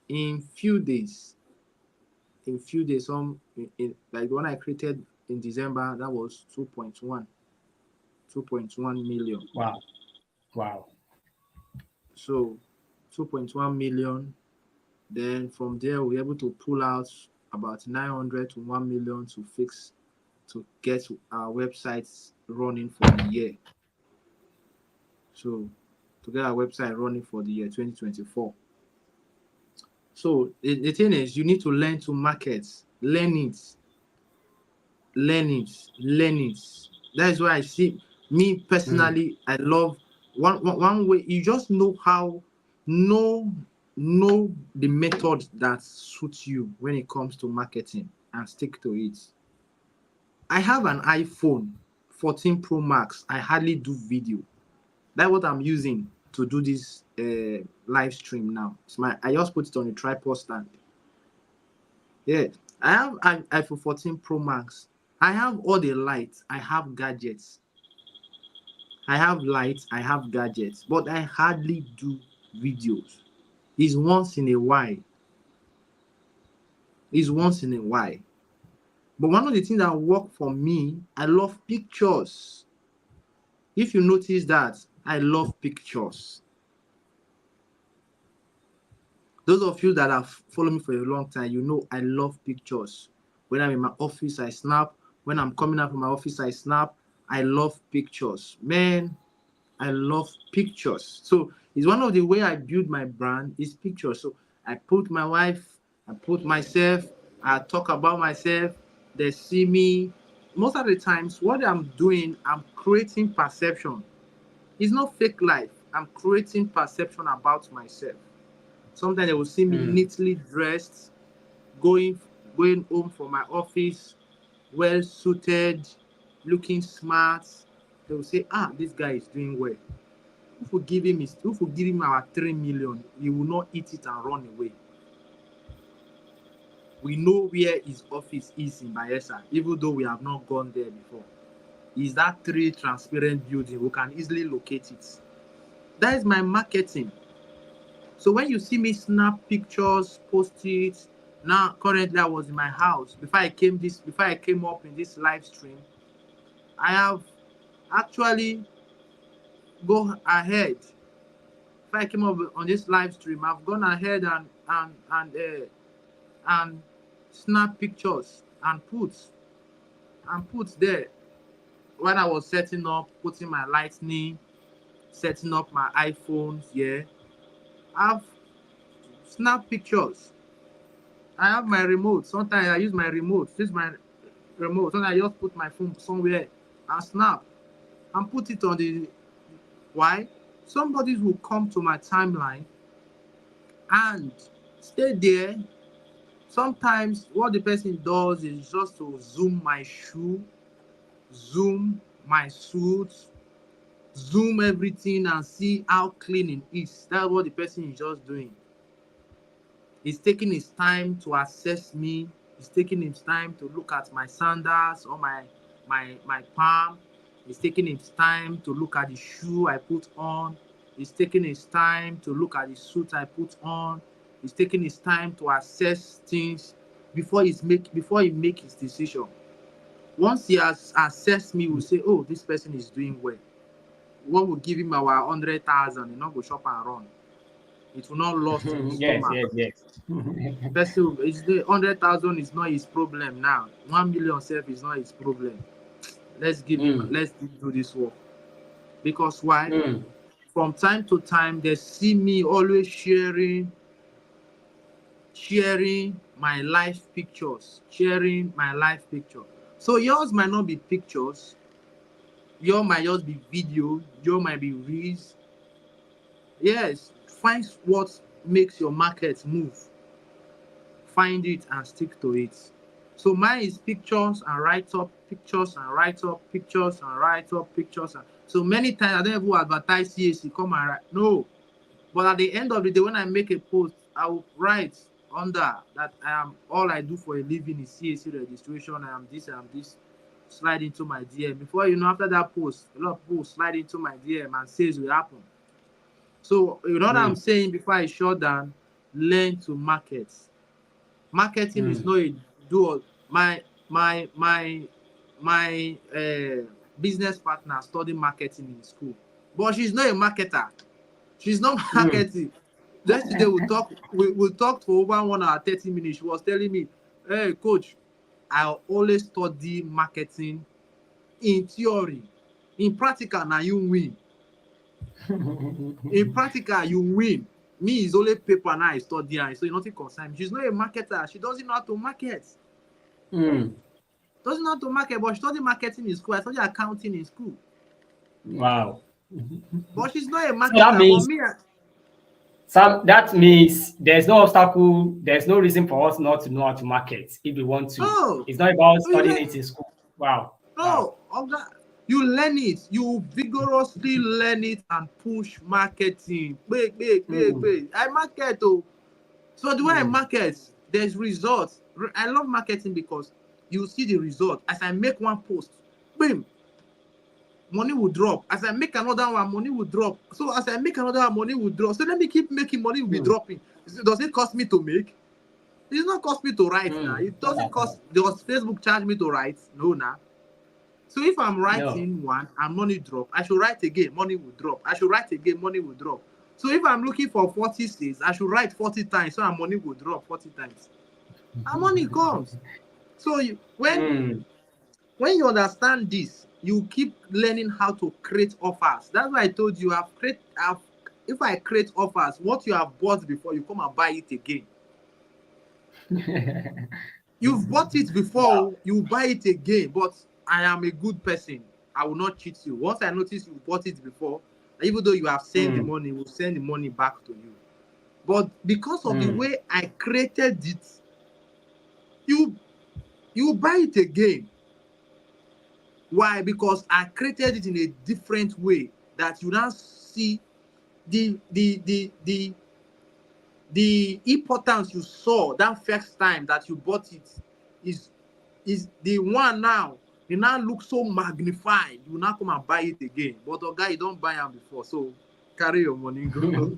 In few days, some like the one I created in December, that was 2.1 million. Wow. Wow. So 2.1 million. Then from there, we're able to pull out about 900 to 1 million to get our websites running for the year. So to get our website running for the year 2024. So the thing is, you need to learn to market, learn it, learn it. That is why I see me Mm. personally. I love one way. You just know know the method that suits you when it comes to marketing and stick to it. I have an iPhone 14 Pro Max. I hardly do video. That's what I'm using to do this live stream now. I just put it on a tripod stand. Yeah, I have an iPhone 14 Pro Max. I have all the lights. I have gadgets. I have lights. I have gadgets, but I hardly do videos. It's once in a while. It's once in a while. But one of the things that work for me, I love pictures. If you notice that, I love pictures. Those of you that have followed me for a long time, you know I love pictures. When I'm in my office, I snap. When I'm coming out from my office, I snap. I love pictures. Man, I love pictures. So it's one of the way I build my brand is pictures. So I put my wife, I put myself, I talk about myself, they see me. Most of the times, what I'm doing, I'm creating perception. It's not fake life. I'm creating perception about myself. Sometimes they will see me Mm. neatly dressed, going going home from my office, well suited, looking smart. They will say, ah, this guy is doing well. If we give him our 3 million, he will not eat it and run away. We know where his office is in Bayelsa, even though we have not gone there before. Is that three transparent building? We can easily locate it. That is my marketing. So when you see me snap pictures, post it. Now currently I was in my house. Before I came up in this live stream, I have actually go ahead. If I came up on this live stream, I've gone ahead and snap pictures and put there when I was setting up, putting my lightning, setting up my iPhones. Yeah, I've snap pictures. I have my remote. Sometimes I use my remote. This is my remote. Sometimes I just put my phone somewhere and snap and put it on the. Why? Somebody will come to my timeline and stay there. Sometimes what the person does is just to zoom my shoe, zoom my suit, zoom everything and see how clean it is. That's what the person is just doing. He's taking his time to assess me. He's taking his time to look at my sandals or my palm. He's taking his time to look at the shoe I put on. He's taking his time to look at the suit I put on. He's taking his time to assess things before he make his decision. Once he has assessed me, we'll say, oh, this person is doing well. What will give him our 100,000? He not go shop and run. It will not lost in his Yes, stomach. yes, yes. Person, it's the 100,000 is not his problem now. 1 million self is not his problem. Mm. Let's do this work. Because why? Mm. From time to time, they see me always sharing my life pictures, sharing my life picture. So yours might not be pictures, yours might just be video, yours might be reels. Yes, find what makes your market move, find it and stick to it. So mine is pictures and write up, pictures and write up, pictures and write up, pictures. And so many times I don't even advertise CAC, come and write. No. But at the end of the day, when I make a post, I will write under that I am all I do for a living is CAC registration. I am this. Slide into my DM. Before you know, after that post, a lot of people slide into my DM and says will happen. So you know what I'm Mm. saying before I shut down, learn to market. Marketing is Mm. not a do or my business partner studied marketing in school, but she's not a marketer. She's not Mm. marketing. Yesterday we talked for over 1 hour 30 minutes. She was telling me, hey coach, I always study marketing in theory. In practical now you win. In practical you win. Me is only paper now I study and so nothing concern me. She's not a marketer. She doesn't know how to market. Mm. Doesn't know how to market, but she studied marketing in school. I studied accounting in school. Wow. But she's not a So that marketer. But means me, that means there's no obstacle, there's no reason for us not to know how to market if we want to. no, It's not about no, studying it in school. Wow. Wow. no, Oga, you learn it. You vigorously learn it and push marketing. Mm. I market. Oh. So the way I Mm. market, there's results. I love marketing because you see the result. As I make one post, boom, money will drop. As I make another one, money will drop. So as I make another one, money will drop. So let me keep making money will be Mm. dropping. Does it cost me to make? It does not cost me to write now. Mm. It Not doesn't at all. cost. Does Facebook charge me to write? No, now. So if I'm No. writing one and money drop, I should write again, money will drop. I should write again, money will drop. So if I'm looking for 40 states, I should write 40 times so our money will drop 40 times. And money comes. So Mm. when you understand this, you keep learning how to create offers. That's why I told you if I create offers, what you have bought before, you come and buy it again. You've bought it before, you buy it again, but I am a good person. I will not cheat you. Once I notice you bought it before, even though you have sent the Mm. money, we'll send the money back to you. But because of the Mm. way I created it, you buy it again. Why? Because I created it in a different way that you now see the importance you saw that first time that you bought it is the one now. You now look so magnified. You now come and buy it again. But guy, you don't buy them before, so carry your money go.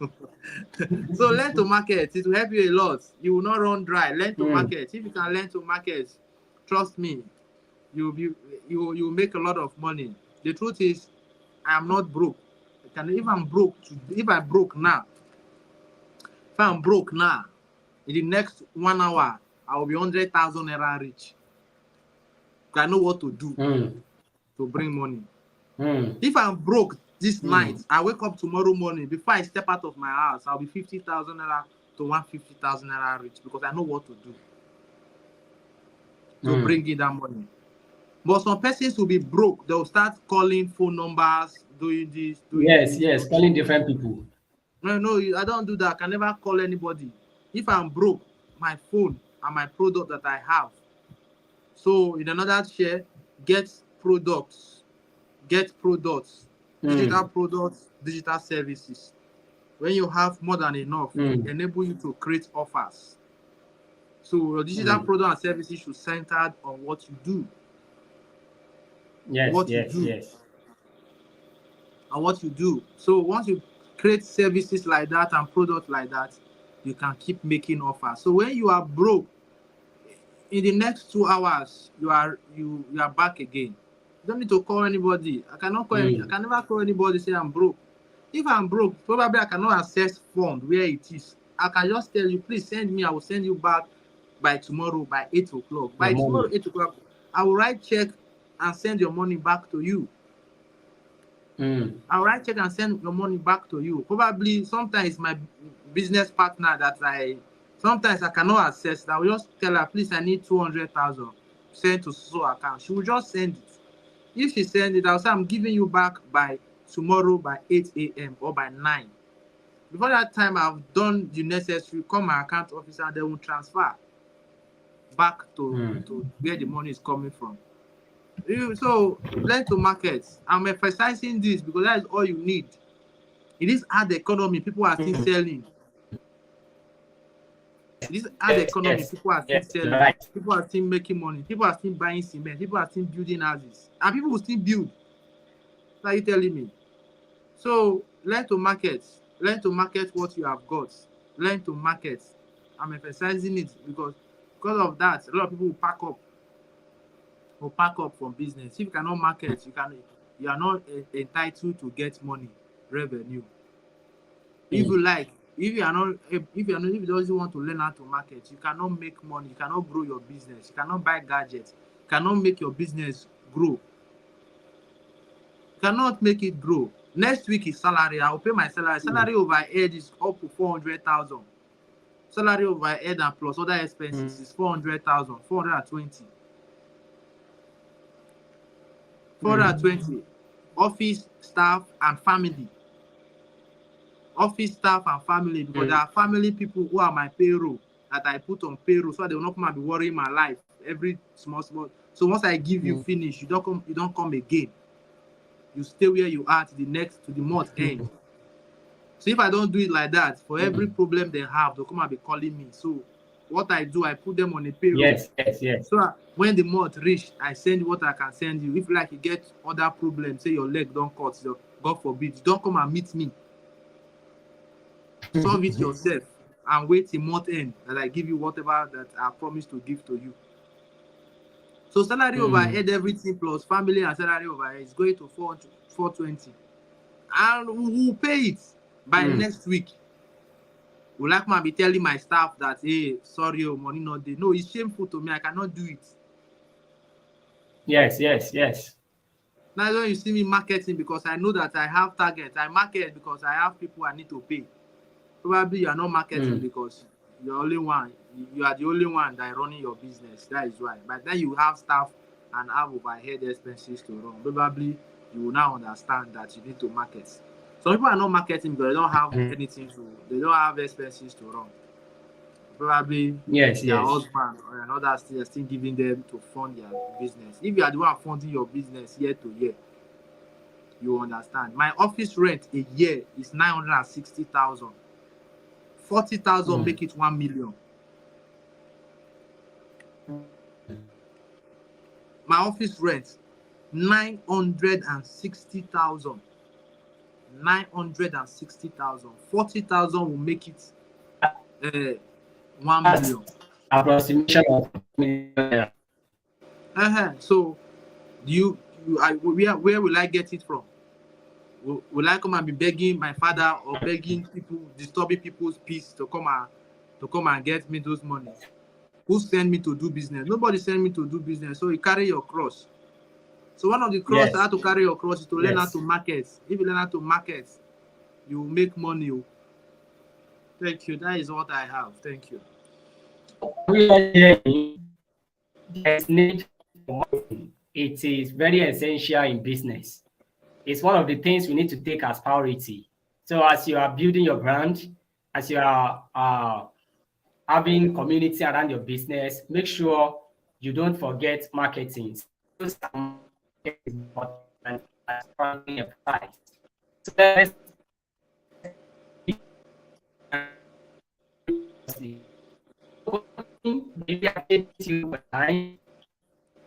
So learn to market. It will help you a lot. You will not run dry. Learn to Mm. market. If you can learn to market, trust me, you'll be you make a lot of money. The truth is, I am not broke. If I'm broke, if I broke now, if I'm broke now, in the next 1 hour, I will be 100,000 naira rich. I know what to do Mm. to bring money. Mm. If I'm broke this night, Mm. I wake up tomorrow morning. Before I step out of my house, I'll be 50,000 naira to 150,000 naira rich because I know what to do to Mm. bring in that money. But some persons will be broke. They'll start calling phone numbers, doing this, doing Yes, this, yes, doing calling this. different people. No, I don't do that. I can never call anybody. If I'm broke, my phone and my product that I have. So in another share, get products, digital Mm. products, digital services. When you have more than enough, it will Mm. enable you to create offers. So your digital Mm. product and services should center on what you do, Yes, what you yes, do, yes. and what you do. So once you create services like that and products like that, you can keep making offers. So when you are broke, in the next 2 hours, you are back again. You don't need to call anybody. I Mm. can never call anybody say I'm broke. If I'm broke, probably I cannot access fund where it is. I can just tell you, please send me, I will send you back by tomorrow by 8 o'clock. Your By tomorrow, money. 8 o'clock, I will write check and send your money back to you. I'll write check and send your money back to you. Probably sometimes my business partner that sometimes I cannot access, that I will just tell her, please, I need 200,000 send to so account. She will just send it. If she sends it, I'll say I'm giving you back by tomorrow by 8 a.m. or by 9. Before that time, I've done the necessary, call my account officer, and they will transfer back to where the money is coming from. So learn to market. I'm emphasizing this because that is all you need. It is hard economy, people are still selling. It is hard economy, people are still selling. Right. People are still making money. People are still buying cement. People are still building houses. And people will still build. What are you telling me? So learn to market. Learn to market what you have got. Learn to market. I'm emphasizing it because of that, a lot of people will pack up from business. If you cannot market, you are not entitled to get money, revenue. If you doesn't want to learn how to market, you cannot make money, you cannot grow your business, you cannot buy gadgets, you cannot make your business grow. You cannot make it grow. Next week is salary. I will pay my salary. Salary overhead is up to 400,000. Salary overhead and plus other expenses is 400,000, 420. 420. Office staff and family. Office staff and family, because there are family people who are my payroll that I put on payroll, so they will not come and be worrying my life every small. So once I give you finish, you don't come again. You stay where you are to the month end. So if I don't do it like that, for every problem they have, they'll come and be calling me. So what I do, I put them on a payroll. Yes. So when the month reach, I send what I can send you. If like you get other problems, say your leg don't cut, so God forbid, you don't come and meet me. Solve it yourself and wait till month end that I give you whatever that I promised to give to you. So salary overhead, everything plus family and salary overhead is going to 420. And we'll pay it by next week. Will like man be telling my staff that, hey, sorry, money not there. No, it's shameful to me. I cannot do it. Yes. Now when you see me marketing, because I know that I have targets. I market because I have people I need to pay. Probably you are not marketing because you're only one. You are the only one that is running your business. That is why. But then you have staff and have overhead expenses to run. Probably you will now understand that you need to market. Some people are not marketing because they don't have anything they don't have expenses to run. Probably their husband or another still giving them to fund their business. If you are the one funding your business year to year, you understand. My office rent a year is 960,000. 40,000 make it 1 million. My office rent 960,000. 960,000. 40,000 will make it 1 million. Approximation of million. So where will I get it from? Will I come and be begging my father or begging people, disturbing people's peace to come and get me those money? Who send me to do business? Nobody send me to do business. So you carry your cross. So one of the cross I have to carry your cross is to learn how to market. If you learn how to market, you will make money. Thank you. That is what I have. Thank you. It is very essential in business. It's one of the things we need to take as priority. So as you are building your brand, as you are having community around your business, make sure you don't forget marketing. So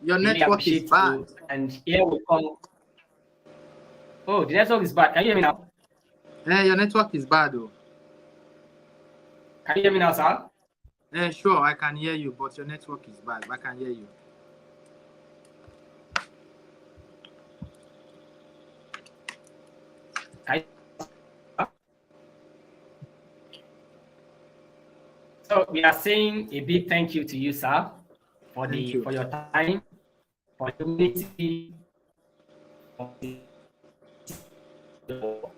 your network is bad. And here we come. Oh, the network is bad. Can you hear me now? Yeah, your network is bad, though. Can you hear me now, sir? Yeah, sure, I can hear you, but your network is bad. I can hear you. So we are saying a big thank you to you, sir, for your time, for humility, for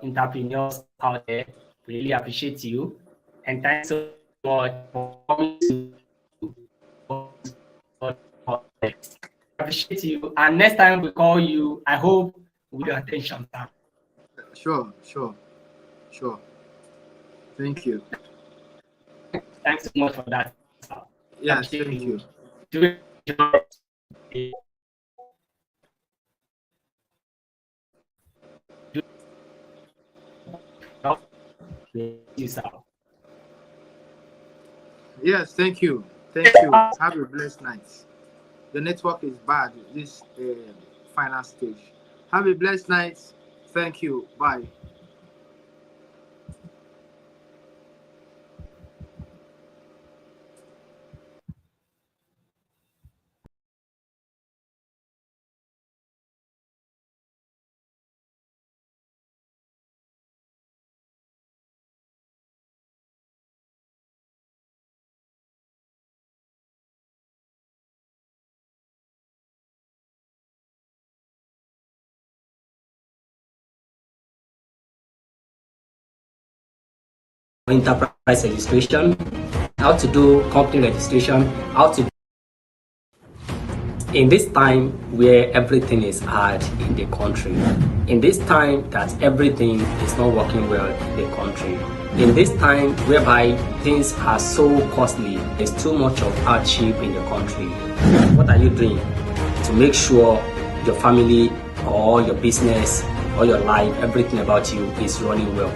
entrepreneurs out there. Really appreciate you. And thanks so much for coming to appreciate you. And next time we call you, I hope with your attention. Sure. Thank you. Thanks so much for that. Yes, thank you. Do Yes, thank you. Have a blessed night. The network is bad this final stage. Have a blessed night. Thank you. Bye. Enterprise registration, how to do company registration, how to in this time where everything is hard in the country, in this time that everything is not working well in the country, in this time whereby things are so costly, there's too much of hardship in the country, what are you doing to make sure your family or your business or your life, everything about you is running well?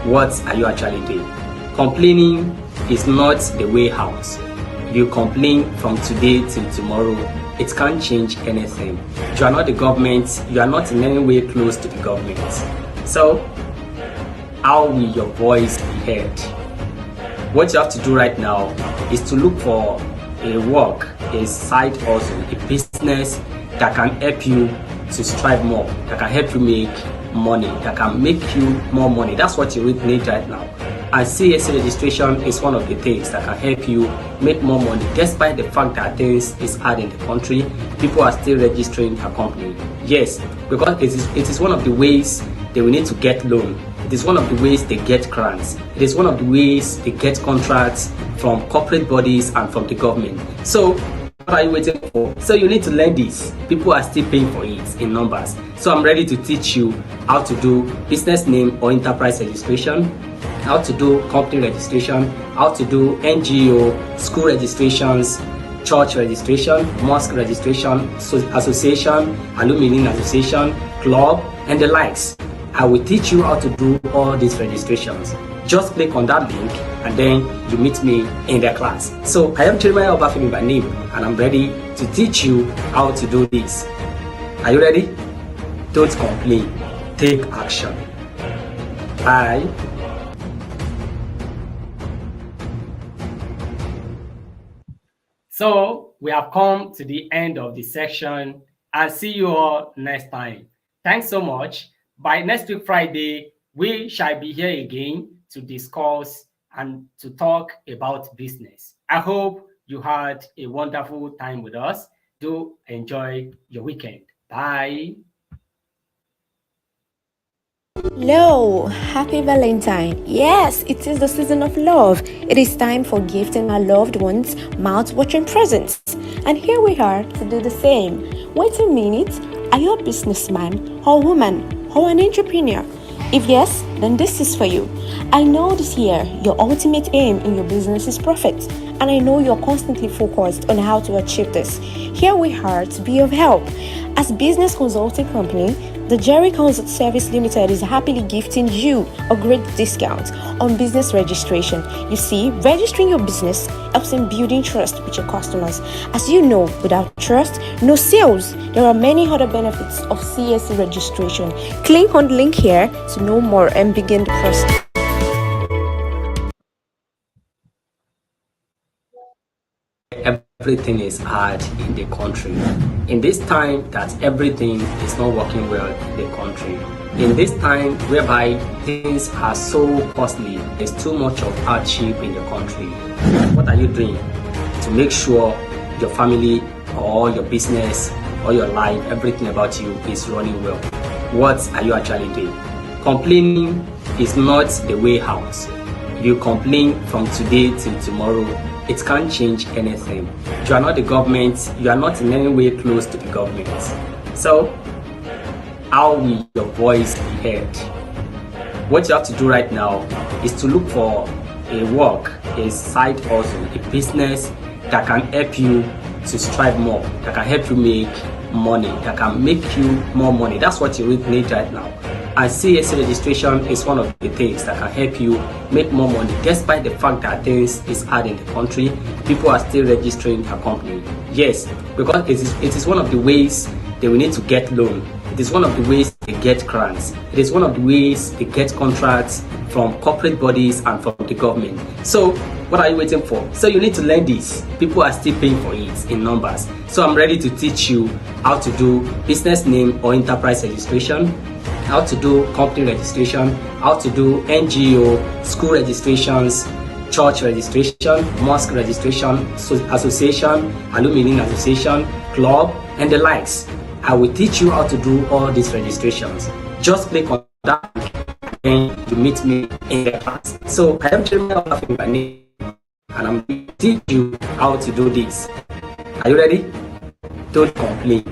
What are you actually doing? Complaining is not the way out. You complain from today till tomorrow, it can't change anything. You are not the government, you are not in any way close to the government. So, how will your voice be heard? What you have to do right now is to look for a work, a side hustle, a business that can help you to strive more, that can help you make money, that can make you more money. That's what you need right now. And CAC registration is one of the things that can help you make more money. Despite the fact that things is hard in the country, people are still registering a company. Yes, because it is one of the ways they will need to get loan. It is one of the ways they get grants. It is one of the ways they get contracts from corporate bodies and from the government. So what are you waiting for? So you need to learn this. People are still paying for it in numbers. So I'm ready to teach you how to do business name or enterprise registration, how to do company registration, how to do NGO, school registrations, church registration, mosque registration, association, alumni association, club, and the likes. I will teach you how to do all these registrations. Just click on that link and then you meet me in the class. So I am Jeremiah Obafemi by name and I'm ready to teach you how to do this. Are you ready? Don't complain. Take action. Bye. So we have come to the end of the section. I'll see you all next time. Thanks so much. By next week, Friday, we shall be here again to discuss and to talk about business. I hope you had a wonderful time with us. Do enjoy your weekend. Bye. Hello, happy Valentine. Yes, it is the season of love. It is time for gifting our loved ones mouth-watering presents. And here we are to do the same. Wait a minute, are you a businessman or woman or an entrepreneur? If yes, then this is for you. I know this year your ultimate aim in your business is profit, and I know you're constantly focused on how to achieve this. Here we are to be of help. As business consulting company, the Jerry Consult Service Limited is happily gifting you a great discount on business registration. You see, registering your business helps in building trust with your customers. As you know, without trust, no sales. There are many other benefits of CAC registration. Click on the link here to know more and begin the process. Everything is hard in the country. In this time that everything is not working well in the country, in this time whereby things are so costly, there's too much of hardship in the country, what are you doing to make sure your family or your business or your life, everything about you is running well. What are you actually doing? Complaining is not the way out. If you complain from today till tomorrow, it can't change anything. You are not the government, you are not in any way close to the government. So, how will your voice be heard? What you have to do right now is to look for a work, a side hustle, a business that can help you to strive more, that can help you make money, that can make you more money. That's what you need right now. And CAC registration is one of the things that can help you make more money. Despite the fact that things is hard in the country, people are still registering a company. Yes, because it is one of the ways they will need to get loan. It is one of the ways they get grants. It is one of the ways they get contracts from corporate bodies and from the government. So what are you waiting for? So you need to learn this. People are still paying for it in numbers. So I'm ready to teach you how to do business name or enterprise registration, how to do company registration, how to do NGO, school registrations, church registration, mosque registration, association, alumni association, club, and the likes. I will teach you how to do all these registrations. Just click on that and you meet me in the class. So I am Jeremiah Olafin, and I'm going to teach you how to do this. Are you ready? Don't complain.